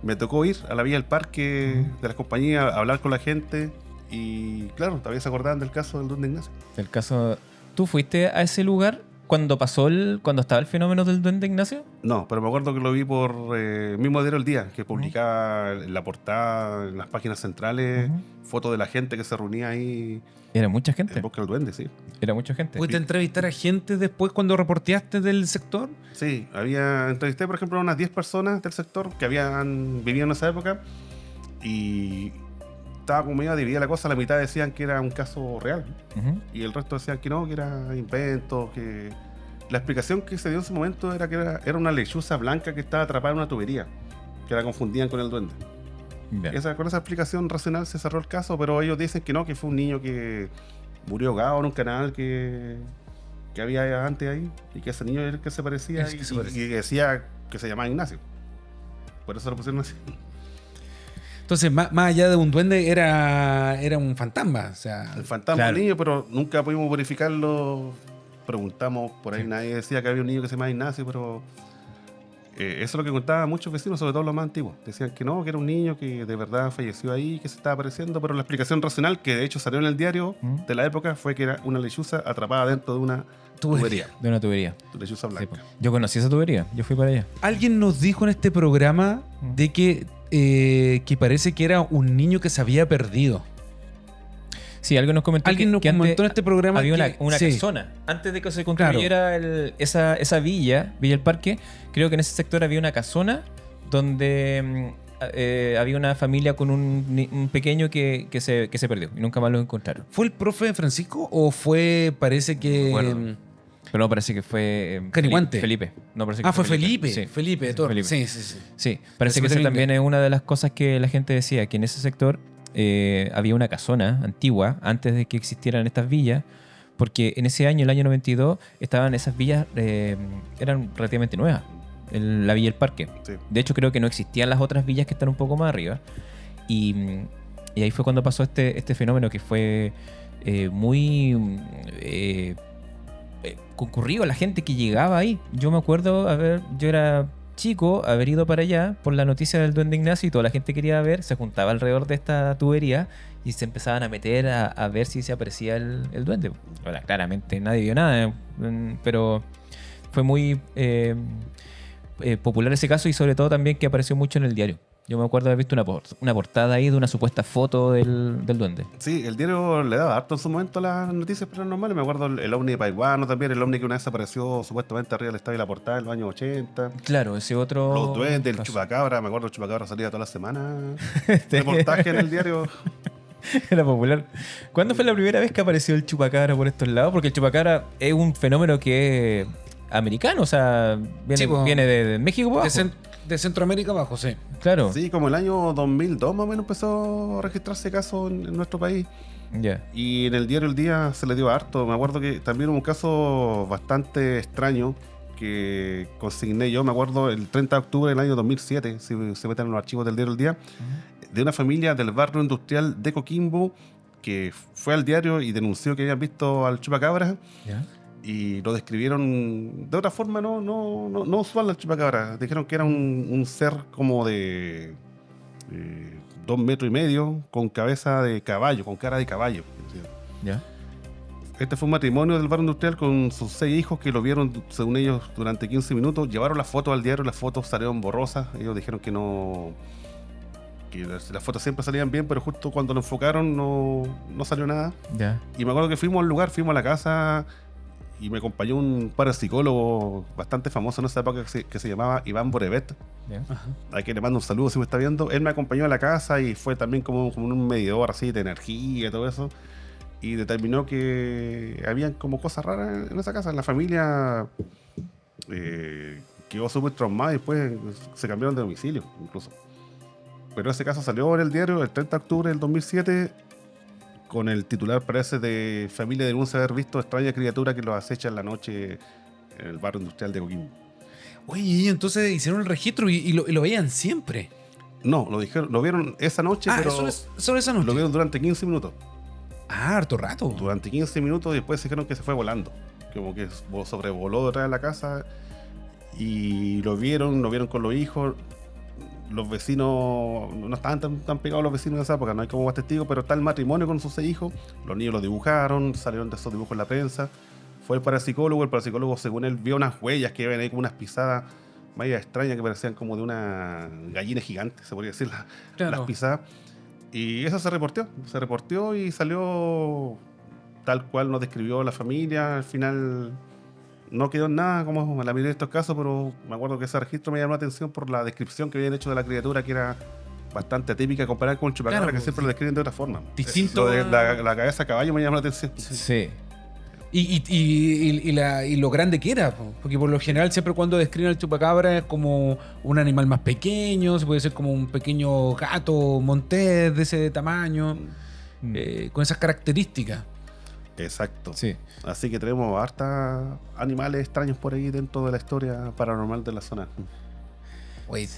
me tocó ir a la vía del parque de las compañías, a hablar con la gente y, claro, todavía se acordaban del caso del Duende Ignacio. El caso, ¿tú fuiste a ese lugar cuando cuando estaba el fenómeno del Duende Ignacio? No, pero me acuerdo que lo vi por mismo diario El Día, que publicaba en la portada, en las páginas centrales, fotos de la gente que se reunía ahí Era mucha en gente. el Bosque del Duende, sí. Era mucha gente. ¿Pudiste entrevistar a gente después cuando reporteaste del sector? Sí, entrevisté por ejemplo a unas 10 personas del sector que vivían en esa época y estaba como medio dividida la cosa. La mitad decían que era un caso real Ujú. y el resto decían que no, que era invento, que... La explicación que se dio en ese momento era que era una lechuza blanca que estaba atrapada en una tubería, que la confundían con el duende. Ya. Con esa explicación racional se cerró el caso, pero ellos dicen que no, que fue un niño que murió ahogado en un canal que había antes ahí, y que ese niño era el que se parecía, Es que se parecía. y que decía que se llamaba Ignacio. Por eso lo pusieron así. Entonces, más allá de un duende, era un fantasma. O sea, El fantasma Claro. del niño, pero nunca pudimos verificarlo. Preguntamos por ahí, nadie decía que había un niño que se llamaba Ignacio, pero eso es lo que contaban muchos vecinos, sobre todo los más antiguos. Decían que no, que era un niño que de verdad falleció ahí, que se estaba apareciendo, pero la explicación racional, que de hecho salió en el diario de la época, fue que era una lechuza atrapada dentro de una tubería. De una tubería. Lechuza Sí, blanca. po. Yo conocí esa tubería. Yo fui para allá. alguien nos dijo en este programa de que parece que era un niño que se había perdido. Sí, alguien nos comentó Alguien nos que antes comentó en este programa había que- una sí. casona. Antes de que se construyera esa Villa del Parque, creo que en ese sector había una casona donde había una familia con un pequeño que se perdió y nunca más lo encontraron. ¿Fue el profe Francisco o fue, parece que... Bueno, Pero no, parece que fue Caniguante. Felipe. No, parece que fue Felipe. Sí. Felipe Torres. Felipe. Sí, sí, sí. Sí, parece Ese que esa cementerio también es una de las cosas que la gente decía, que en ese sector había una casona antigua antes de que existieran estas villas, porque en ese año, el año 92, estaban esas villas, eran relativamente nuevas, la Villa del Parque. Sí. De hecho, creo que no existían las otras villas que están un poco más arriba. Y ahí fue cuando pasó este fenómeno que fue muy concurrido, la gente que llegaba ahí. Yo me acuerdo, yo era chico, haber ido para allá por la noticia del Duende Ignacio y toda la gente quería ver, se juntaba alrededor de esta tubería y se empezaban a meter a ver si se aparecía el duende. Ahora, claramente nadie vio nada, pero fue muy popular ese caso y sobre todo también que apareció mucho en el diario. Yo me acuerdo de haber visto una portada ahí de una supuesta foto del duende. Sí, el diario le daba harto en su momento a las noticias paranormales. Me acuerdo el ovni de Paiguano también, el ovni que una vez apareció supuestamente arriba del estadio de la Portada en los años 80. Claro, ese otro... Los duendes, el caso. chupacabra, me acuerdo el chupacabra salía toda la semana. Reportaje en el diario. Era popular. ¿Cuándo fue la primera vez que apareció el chupacabra por estos lados? Porque el chupacabra es un fenómeno que es americano, o sea, Sí, po. viene de México para De, abajo. de Centroamérica abajo, sí. Claro. Sí, como el año 2002 más o menos empezó a registrarse casos en nuestro país. Ya. Y en el diario El Día se le dio harto. Me acuerdo que también hubo un caso bastante extraño que consigné yo, me acuerdo, el 30 de octubre del año 2007, si se meten en los archivos del diario El Día, de una familia del barrio industrial de Coquimbo que fue al diario y denunció que habían visto al chupacabra Ya. y lo describieron de otra forma no usual al chupacabra. Dijeron que era un ser como de 2 metros y medio, con cabeza de caballo, con cara de caballo. Ya. Este fue un matrimonio del barrio industrial con sus 6 hijos que lo vieron, según ellos, durante 15 minutos. Llevaron las fotos al diario, las fotos salieron borrosas. Ellos dijeron que no, que las fotos siempre salían bien, pero justo cuando lo enfocaron no salió nada. Ya. Y me acuerdo que fuimos al lugar, fuimos a la casa y me acompañó un parapsicólogo bastante famoso en esa época que se llamaba Iván Borevet. Ya. A quien le mando un saludo si me está viendo. Él me acompañó a la casa y fue también como un medidor así de energía y todo eso. Y determinó que habían como cosas raras en esa casa. La familia quedó súper traumada y después se cambiaron de domicilio incluso. Pero ese caso salió en el diario el 30 de octubre del 2007 con el titular, parece, de familia denuncia haber visto extraña criatura que los acecha en la noche en el barrio industrial de Coquimbo. Oye, y entonces hicieron el registro y lo veían siempre. No, lo vieron esa noche, pero solo esa noche. lo vieron durante 15 minutos. Ah, harto rato. Durante 15 minutos y después dijeron que se fue volando. Como que sobrevoló detrás de la casa y lo vieron con los hijos. Los vecinos no estaban tan pegados los vecinos de esa época, no hay como más testigos, pero está el matrimonio con sus 6 hijos. Los niños los dibujaron, salieron de esos dibujos en la prensa. Fue el parapsicólogo según él vio unas huellas que iban ahí como unas pisadas medio extrañas que parecían como de una gallina gigante, se podría decir, Claro. las pisadas. Y eso se reportó y salió tal cual nos describió la familia. Al final no quedó en nada como la mayoría de estos casos, pero me acuerdo que ese registro me llamó la atención por la descripción que habían hecho de la criatura, que era bastante atípica comparada con el chupacabra, Claro, que siempre sí. lo describen de otra forma. Distinto Lo de a- la cabeza de caballo me llamó la atención. Sí. Y lo grande que era, po. Porque por lo general siempre cuando describen al chupacabra es como un animal más pequeño, se puede ser como un pequeño gato montés de ese tamaño, con esas características. Exacto. Sí. Así que tenemos hartas animales extraños por ahí dentro de la historia paranormal de la zona. Wait.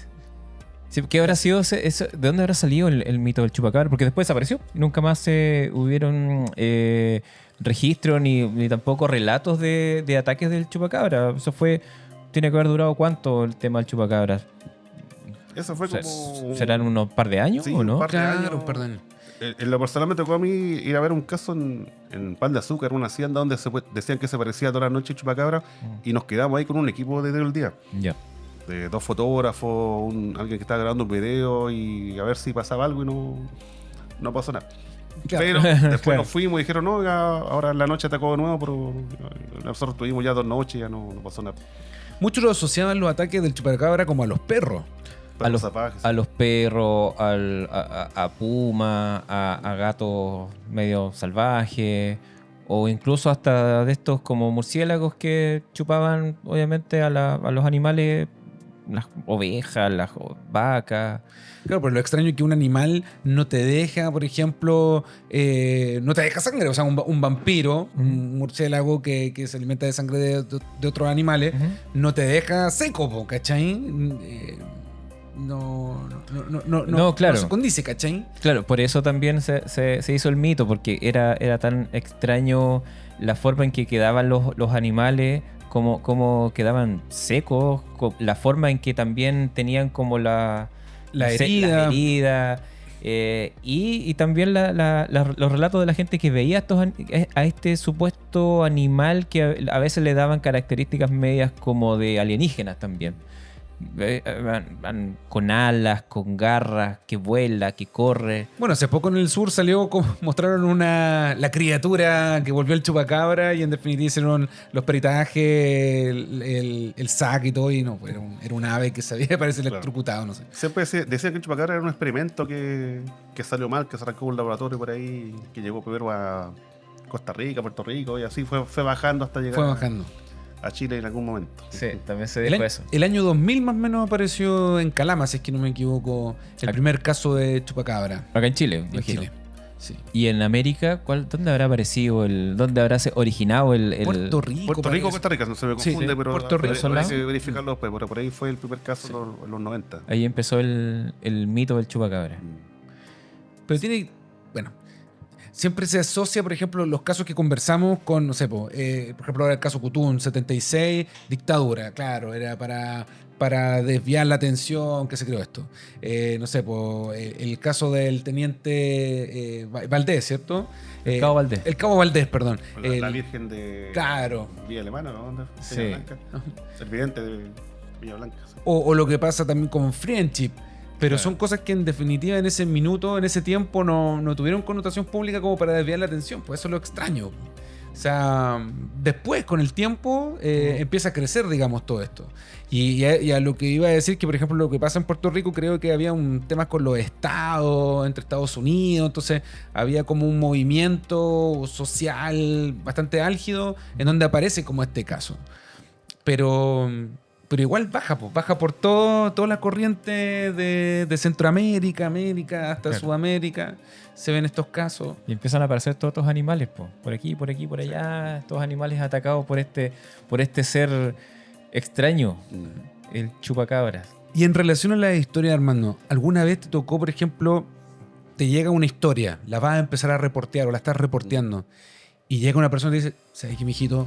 Sí, ¿qué habrá sido eso? ¿De dónde habrá salido el mito del chupacabra? Porque después desapareció. Nunca más hubieron registros ni tampoco relatos de ataques del chupacabra. Eso tiene que haber durado ¿cuánto el tema del chupacabra? Eso fue O sea, como... ¿serán unos par de años Sí, o no? un par de años. Claro, perdón. En lo personal me tocó a mí ir a ver un caso en Pan de Azúcar, una hacienda donde decían que se parecía toda la noche el chupacabra, y nos quedamos ahí con un equipo de el día. Ya. De 2 fotógrafos, alguien que estaba grabando un video y a ver si pasaba algo y no pasó nada. Claro. Pero después Claro. nos fuimos y dijeron, no, ya, ahora en la noche atacó de nuevo, pero nosotros tuvimos ya 2 noches y ya no pasó nada. Muchos lo asociaban los ataques del chupacabra como a los perros. Perros salvajes. A los perros, a puma, a gatos medio salvajes, o incluso hasta de estos como murciélagos que chupaban obviamente a los animales, las ovejas, las vacas. Claro, pero lo extraño es que un animal no te deja, por ejemplo, no te deja sangre. O sea, un vampiro, un murciélago que se alimenta de sangre de otros animales, no te deja seco, po, ¿cachai? No, claro. No se condice, ¿cachai? Claro, por eso también se hizo el mito, porque era tan extraño la forma en que quedaban los animales, como quedaban secos, la forma en que también tenían como la herida. herida, y también los relatos de la gente que veía a este supuesto animal que a veces le daban características medias como de alienígenas también. Van con alas, con garras, que vuela, que corre. Bueno, hace poco en el sur salió, mostraron la criatura que volvió el chupacabra y en definitiva hicieron los peritajes, el saque y todo, y no, era un ave que se había parece electrocutado, no sé. Siempre decían que el chupacabra era un experimento que salió mal, que se arrancó un laboratorio por ahí, que llegó primero a Costa Rica, Puerto Rico, y así fue bajando hasta llegar a Chile en algún momento. Sí, también se dijo eso. El año 2000 más o menos apareció en Calama, si es que no me equivoco, el primer caso de chupacabra. Acá en Chile, En imagino. Chile. Sí. ¿Y en América? ¿Dónde habrá aparecido dónde habrá originado el Puerto Rico. Puerto Rico, Costa Rica, no se me confunde, sí, pero Puerto Rico. hay que verificarlo después, pero por ahí fue el primer caso en los 90. Ahí empezó el mito del chupacabra. Pero tiene, bueno, siempre se asocia, por ejemplo, los casos que conversamos con, no sé, por ejemplo, ahora el caso Cutún, 76, dictadura, claro, era para desviar la atención que se creó esto. No sé, el caso del teniente Valdés, ¿cierto? El Cabo Valdés. El Cabo Valdés, perdón. La Virgen de Claro. Villa Alemana, ¿no? ¿Dónde? Sí. Villa Blanca. El vidente de Villa Blanca. Sí. O lo que pasa también con Friendship. Pero Claro. son cosas que en definitiva en ese minuto, en ese tiempo, no tuvieron connotación pública como para desviar la atención. Pues eso es lo extraño. O sea, después, con el tiempo, empieza a crecer, digamos, todo esto. Y a lo que iba a decir, que por ejemplo lo que pasa en Puerto Rico, creo que había un tema con los estados, entre Estados Unidos, entonces había como un movimiento social bastante álgido en donde aparece como este caso. Pero igual baja por toda la corriente de Centroamérica, América, hasta Claro. Sudamérica. Se ven estos casos. Y empiezan a aparecer todos estos animales, por aquí, por allá, estos animales atacados por este ser extraño, el chupacabras. Y en relación a la historia, Armando, ¿alguna vez te tocó, por ejemplo, te llega una historia, la vas a empezar a reportear o la estás reporteando, y llega una persona y te dice, ¿sabes qué, mijito?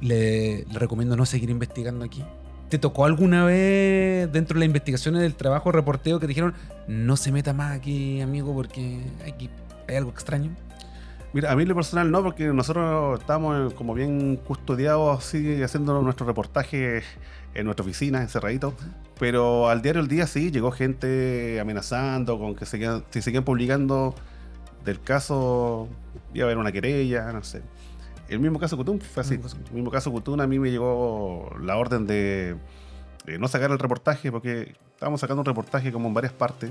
Le recomiendo no seguir investigando aquí. ¿Te tocó alguna vez dentro de las investigaciones del trabajo de reporteo que te dijeron, no se meta más aquí, amigo, porque aquí hay algo extraño? Mira, a mí lo personal no, porque nosotros estábamos como bien custodiados, así, haciendo nuestro reportaje en nuestra oficina, encerraditos. Pero al diario El Día sí, llegó gente amenazando con que si seguían publicando del caso, iba a haber una querella, no sé. El mismo caso Cutún fue así. El mismo caso Cutún, a mí me llegó la orden de no sacar el reportaje, porque estábamos sacando un reportaje como en varias partes.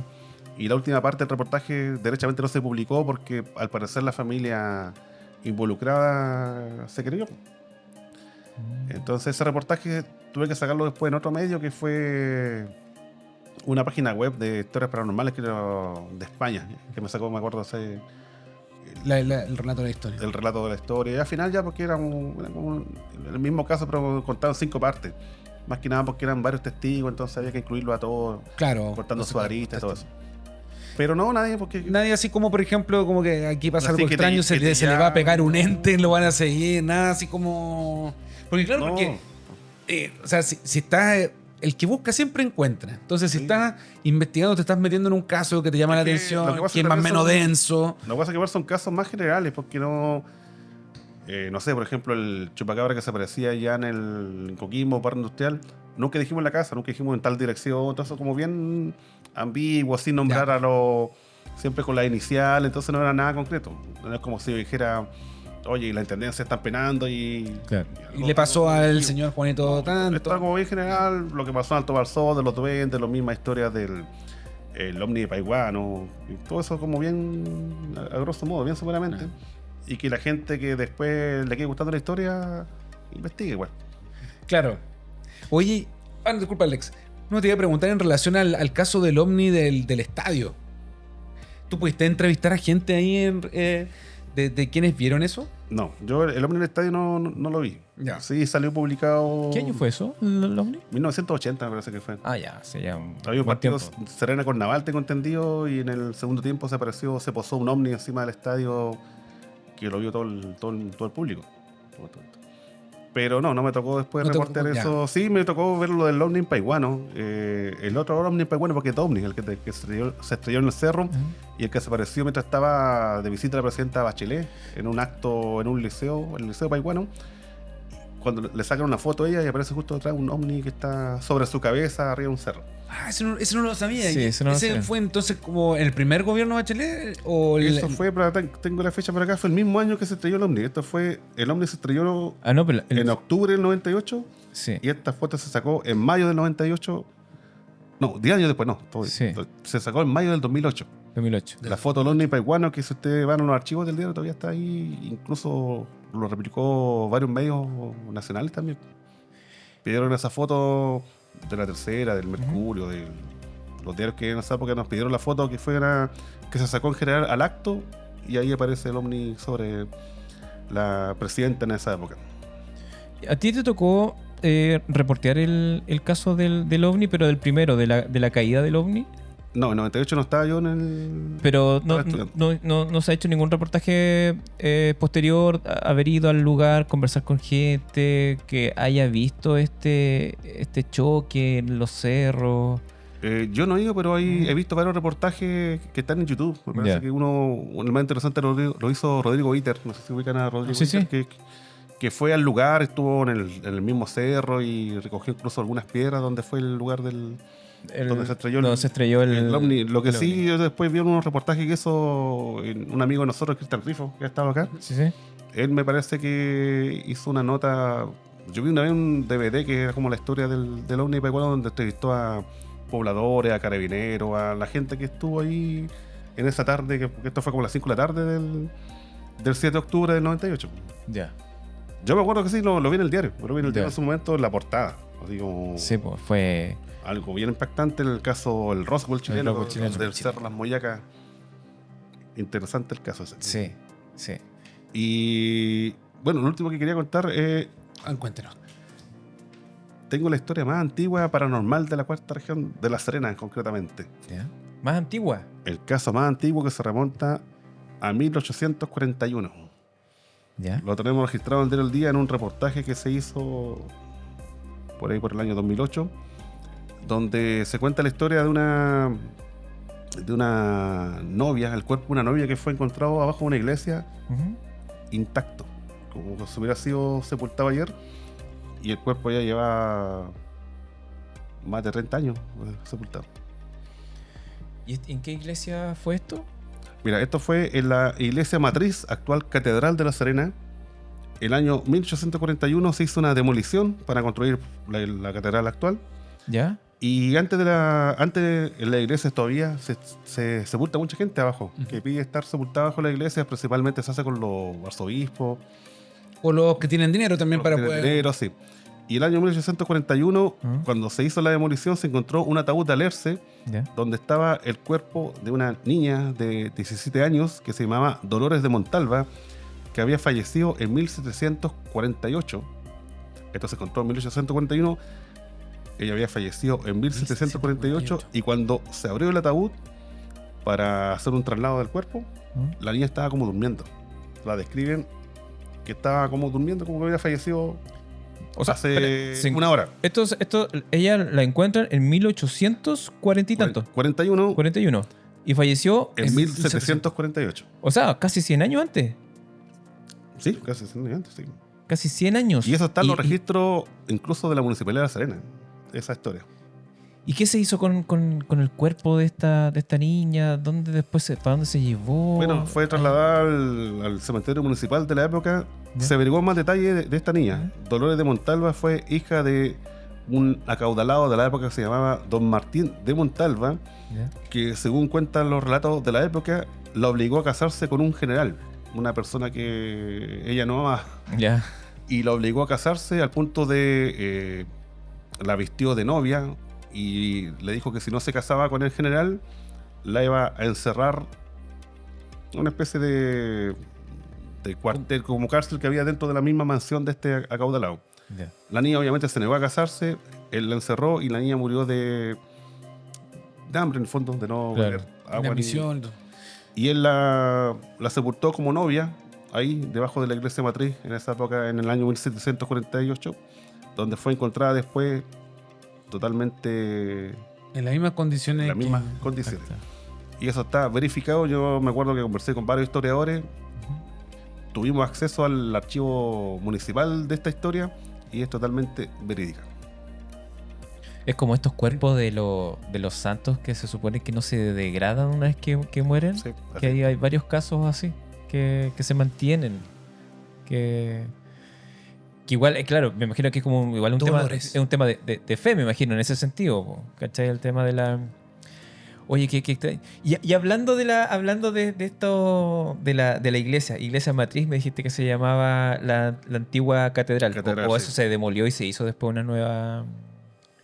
Y la última parte del reportaje derechamente no se publicó porque al parecer la familia involucrada se creyó. Entonces ese reportaje tuve que sacarlo después en otro medio, que fue una página web de historias paranormales de España, que me sacó, me acuerdo, El relato de la historia. el relato de la historia. Y al final ya porque era como el mismo caso, pero contado en 5 partes. Más que nada porque eran varios testigos, entonces había que incluirlo a todos, Claro. cortando no sé, su arista y todo eso. Pero no, nadie, porque... Nadie así como, por ejemplo, como que aquí pasa Así algo que extraño, se le va a llaman, pegar un no. ente, lo van a seguir, nada así como... Porque claro, No. porque... o sea, si estás... el que busca siempre encuentra. Entonces, si Sí. estás investigando, te estás metiendo en un caso que te llama Es la que atención, lo que pasa que es es más o que menos son- denso. Lo que pasa es que igual son casos más generales, porque no... no sé, por ejemplo, el chupacabra que se aparecía allá en Coquimbo, Parque Industrial, nunca dijimos en la casa, nunca dijimos en tal dirección, todo eso como bien ambiguo, sin nombrar Ya. a los... Siempre con la inicial, entonces no era nada concreto. No es como si yo dijera, oye, la intendencia está penando y... Claro. Y le pasó al señor Juanito Está tanto. como bien general, lo que pasó en Alto Balsó, de los duendes, las mismas historias del el ovni de Paiguano, y todo eso como bien, a grosso modo, bien seguramente. Y que la gente que después le quede gustando la historia, investigue igual. Claro. Oye, disculpa, Alex. No te iba a preguntar en relación al caso del ovni del estadio. ¿Tú pudiste entrevistar a gente ahí de quienes vieron eso? No, yo el ovni en el estadio no lo vi. Ya. Sí, salió publicado... ¿Qué año fue eso, el ovni? 1980 me parece que fue. Ah, ya, sí, ya Había un buen partido tiempo. Serena con Naval, tengo entendido, y en el segundo tiempo se posó un ovni encima del estadio que lo vio todo el público. Pero no me tocó después No te reportear tocó, eso. Sí, me tocó ver lo del ovni en Paiguano. El otro ovni en Paiguano, porque es ovni, el que se estrelló en el cerro y el que se apareció mientras estaba de visita la presidenta Bachelet en un acto en un liceo, el liceo Paiguano. cuando le sacan una foto a ella y aparece justo detrás un ovni que está sobre su cabeza arriba de un cerro. Ah, ese no lo sabía. Sí, ese no lo sabía. fue entonces como el primer gobierno Bachelet o Eso fue, tengo la fecha por acá, fue el mismo año que se estrelló el ovni. El ovni se estrelló No, pero en octubre del 98 sí. y esta foto se sacó en mayo del 98. No, 10 años después, no. Sí. Se sacó en mayo del 2008. 2008. La foto del ovni peruano, que si ustedes van a los archivos del diario, todavía está ahí. Incluso lo replicó varios medios nacionales también. Pidieron esa foto de La Tercera, del Mercurio, de los diarios que en esa época nos pidieron la foto que se sacó en general al acto, y ahí aparece el ovni sobre la presidenta en esa época. ¿A ti te tocó reportear el caso del ovni, pero del primero, de la caída del ovni? No, en 98 no estaba yo en el... Pero estaba estudiando. no se ha hecho ningún reportaje posterior, haber ido al lugar, conversar con gente que haya visto este choque en los cerros. Yo no he ido, pero he visto varios reportajes que están en YouTube. Me parece que el más interesante lo hizo Rodrigo Iter. No sé si ubican a Rodrigo Iter, que fue al lugar, estuvo en el mismo cerro y recogió incluso algunas piedras donde fue el lugar donde se estrelló el ovni. Lo que sí, yo después vi unos reportajes que hizo un amigo de nosotros, Cristian Rifo, que ha estado acá. Sí. Él me parece que hizo una nota. Yo vi una vez un DVD que era como la historia del ovni peruano, donde entrevistó a pobladores, a carabineros, a la gente que estuvo ahí en esa tarde, porque esto fue como las 5 de la tarde del 7 de octubre del 98. Ya. Yo me acuerdo que sí, lo vi en el diario. Lo vi en el diario en su momento, en la portada. Así como Sí, pues fue... algo bien impactante en el caso del Roswell chileno, del Cerro Las Moyacas. Interesante el caso ese. Sí. Y bueno, lo último que quería contar es... Cuéntenos. Tengo la historia más antigua paranormal de la cuarta región de La Serena, concretamente. ¿Ya? ¿Más antigua? El caso más antiguo, que se remonta a 1841. ¿Ya? Lo tenemos registrado en el diario El Día en un reportaje que se hizo por ahí por el año 2008, donde se cuenta la historia de una novia, el cuerpo de una novia que fue encontrado abajo de una iglesia intacto, como si hubiera sido sepultado ayer, y el cuerpo ya lleva más de 30 años sepultado. ¿Y en qué iglesia fue esto? Mira, esto fue en la iglesia matriz, actual Catedral de La Serena. El año 1841 se hizo una demolición para construir la catedral actual. ¿Ya? Y antes en la iglesia todavía se sepulta mucha gente abajo, que pide estar sepultada bajo la iglesia. Principalmente se hace con los arzobispos. O los que tienen dinero también para poder... Dinero, sí. Y el año 1841, cuando se hizo la demolición, se encontró un ataúd de alerce, donde estaba el cuerpo de una niña de 17 años que se llamaba Dolores de Montalva, que había fallecido en 1748. Esto se encontró en 1841. Ella había fallecido en 1748, y cuando se abrió el ataúd para hacer un traslado del cuerpo, la niña estaba como durmiendo. La describen que estaba como durmiendo, como que había fallecido... O sea, hace una hora. Esto, ella la encuentran en 1840 y tanto. 41. Y falleció en 1748. O sea, casi 100 años antes. Sí, casi 100 años antes, sí. Casi 100 años. Y eso está en los registros incluso de la Municipalidad de La Serena, esa historia. ¿Y qué se hizo con el cuerpo de esta niña? ¿Para dónde se llevó? Bueno, fue trasladada al cementerio municipal de la época. ¿Ya? Se averiguó más detalle de esta niña. Dolores de Montalva fue hija de un acaudalado de la época que se llamaba Don Martín de Montalva, que según cuentan los relatos de la época, la obligó a casarse con un general, una persona que ella no amaba. Y la obligó a casarse al punto de la vistió de novia y le dijo que si no se casaba con el general, la iba a encerrar en una especie de cuartel, como cárcel que había dentro de la misma mansión de este acaudalado. La niña obviamente se negó a casarse, él la encerró y la niña murió de hambre, en el fondo, de no beber agua. Y él la sepultó como novia ahí debajo de la iglesia matriz en esa época, en el año 1748, donde fue encontrada después totalmente en las mismas condiciones. Exacto. Y eso está verificado. Yo me acuerdo que conversé con varios historiadores. Tuvimos acceso al archivo municipal de esta historia, y es totalmente verídica. Es como estos cuerpos de los santos que se supone que no se degradan una vez que mueren. Sí, Que hay varios casos así, que se mantienen. Que igual, claro, me imagino que es como igual Dolores. es un tema de fe, me imagino, en ese sentido. ¿Cachai? El tema de la... Oye, y hablando de esto de la iglesia matriz, me dijiste que se llamaba la antigua catedral. O eso Sí. se demolió y se hizo después una nueva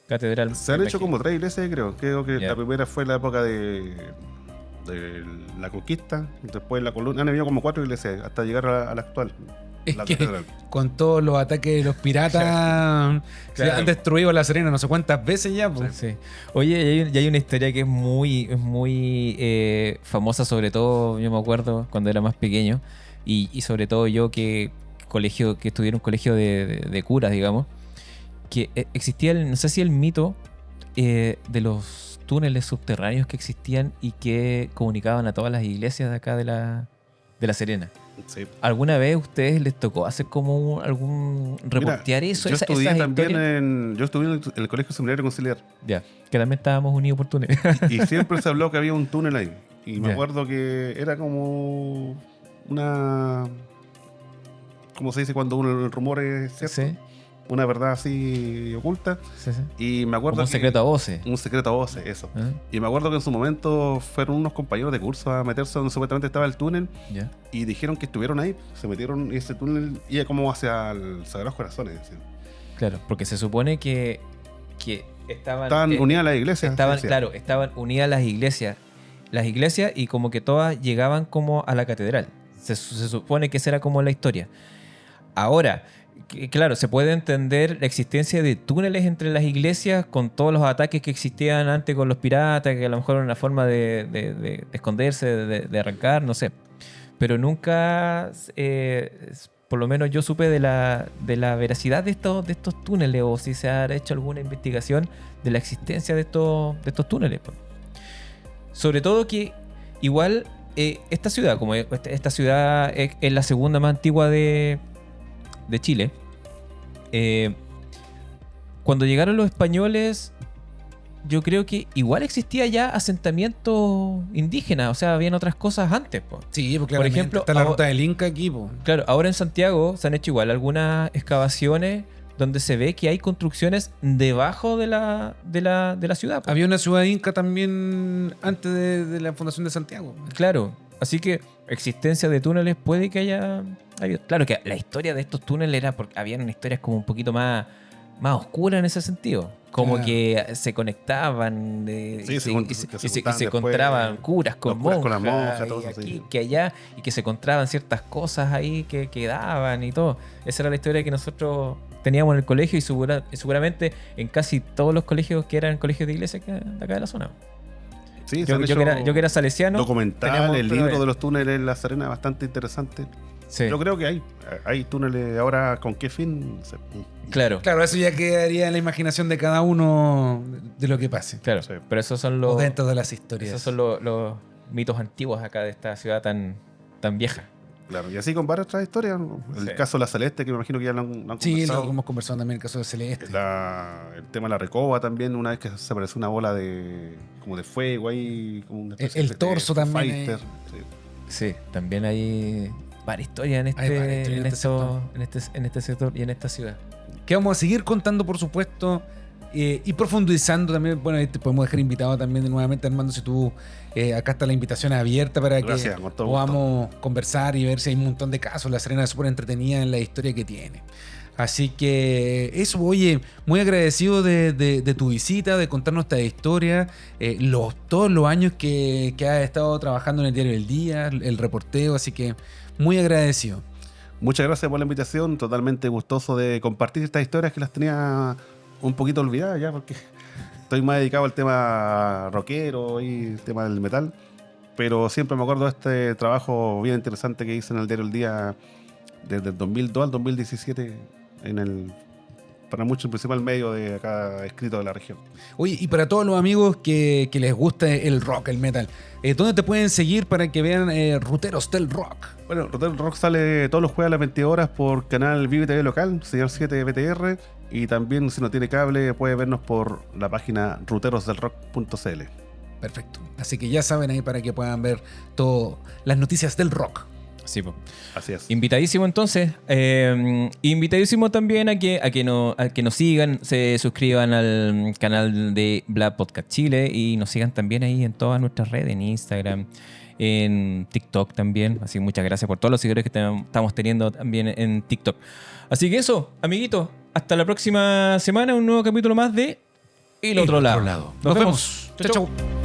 catedral. Se han me hecho imagino. como 3 iglesias, creo. Creo que Ya. la primera fue en la época de la conquista, después la columna. Han habido como 4 iglesias hasta llegar a la actual. Es La que catedral. con todos los ataques de los piratas se Claro. han destruido La Serena no sé cuántas veces ya. Pues. Sí. Oye, y hay una historia que es muy famosa, sobre todo, yo me acuerdo cuando era más pequeño, y sobre todo yo que estudié en un colegio de curas, digamos, que existía, no sé si el mito de los túneles subterráneos que existían y que comunicaban a todas las iglesias de acá de La Serena. Sí. ¿Alguna vez a ustedes les tocó hacer como algún reportear Mira, eso? yo estudié esas también historias? yo estudié en el Colegio Seminario Conciliar Ya, que también estábamos unidos por túneles. y siempre se habló que había un túnel ahí. Y me Ya. acuerdo que era como una... ¿Cómo se dice cuando el rumor es cierto? Sí, Una verdad así oculta. sí, sí. Y me acuerdo Como un que- secreto a voces. Un secreto a voces, eso. ¿Ah? Y me acuerdo que en su momento fueron unos compañeros de curso a meterse donde supuestamente estaba el túnel Ya. y dijeron que estuvieron ahí. Se metieron y ese túnel iba como hacia el Sagrados Corazones. Decían. Claro, porque se supone que estaban... Estaban unidas las iglesias. estaban, decían. claro, estaban unidas las iglesias. Las iglesias y como que todas llegaban como a la catedral. Se supone que esa era como la historia. Ahora, claro, se puede entender la existencia de túneles entre las iglesias con todos los ataques que existían antes con los piratas, que a lo mejor era una forma de esconderse, de arrancar, no sé. Pero nunca, por lo menos yo supe de la veracidad de estos túneles o si se ha hecho alguna investigación de la existencia de estos túneles. Pues. Sobre todo que igual esta ciudad, como esta ciudad es la segunda más antigua de Chile, cuando llegaron los españoles, yo creo que igual existía ya asentamiento indígena, o sea, habían otras cosas antes. Po. Sí, porque Por ejemplo, está la ahora- ruta del Inca aquí. Po. Claro, ahora en Santiago se han hecho igual algunas excavaciones donde se ve que hay construcciones debajo de la ciudad. Po. Había una ciudad inca también antes de la fundación de Santiago. Claro, así que existencia de túneles puede que haya habido. Claro que la historia de estos túneles era porque habían historias como un poquito más oscuras en ese sentido. Como Claro. que se conectaban Sí, y se se juntaban después encontraban curas con los curas monjas, con las monjas, y todo eso, aquí, sí. que allá, y que se encontraban ciertas cosas ahí que quedaban y todo. Esa era la historia que nosotros teníamos en el colegio y seguramente en casi todos los colegios que eran colegios de iglesia de acá de la zona. Sí, se Yo, han yo hecho que era salesiano. documental, teníamos el pruebas. libro de los túneles en La Serena es bastante interesante. Sí, Yo creo que hay túneles ahora, ¿con qué fin? No sé. claro. Claro, eso ya quedaría en la imaginación de cada uno de lo que pase. Claro, Sí. pero esos son O los, dentro de las historias. esos son los mitos antiguos acá de esta ciudad tan vieja. Claro, y así con varias otras historias. ¿no? El Sí. caso de la Celeste, que me imagino que ya lo han Sí, conversado. lo hemos conversado también en el caso de Celeste. El tema de la recoba también, una vez que se apareció una bola como de fuego ahí, como una especie El de torso Foo también, Fighter, sí. Sí, también hay varias historias en Hay varias historias en este sector y en esta ciudad. Que vamos a seguir contando, por supuesto, y profundizando también. Bueno, ahí te podemos dejar invitado también nuevamente, Armando, si tú, acá está la invitación abierta para Gracias, que con todo podamos conversar y ver si hay un montón de casos. La Serena es súper entretenida en la historia que tiene. Así que eso, oye, muy agradecido de tu visita, de contarnos esta historia, todos los años que has estado trabajando en el Diario del Día, el reporteo, así que muy agradecido. Muchas gracias por la invitación, totalmente gustoso de compartir estas historias que las tenía un poquito olvidadas ya, porque estoy más dedicado al tema rockero y el tema del metal, pero siempre me acuerdo de este trabajo bien interesante que hice en el Diario del Día desde el 2002 al 2017 en el para muchos el principal medio de acá escrito de la región. Oye, y para todos los amigos que les gusta el rock, el metal, ¿dónde te pueden seguir para que vean Ruteros del Rock? Bueno, Ruteros del Rock sale todos los jueves a las 20 horas por canal Vive TV local, señal 7 de BTR, y también si no tiene cable puede vernos por la página ruterosdelrock.cl. Perfecto. Así que ya saben ahí para que puedan ver todas las noticias del rock. Sí, po. Así es. Invitadísimo entonces. Invitadísimo también a que nos sigan, se suscriban al canal de Black Podcast Chile y nos sigan también ahí en todas nuestras redes, en Instagram, en TikTok también. Así que muchas gracias por todos los seguidores que estamos teniendo también en TikTok. Así que eso, amiguitos, hasta la próxima semana, un nuevo capítulo más de El Otro Lado. Nos vemos. Chao, chao.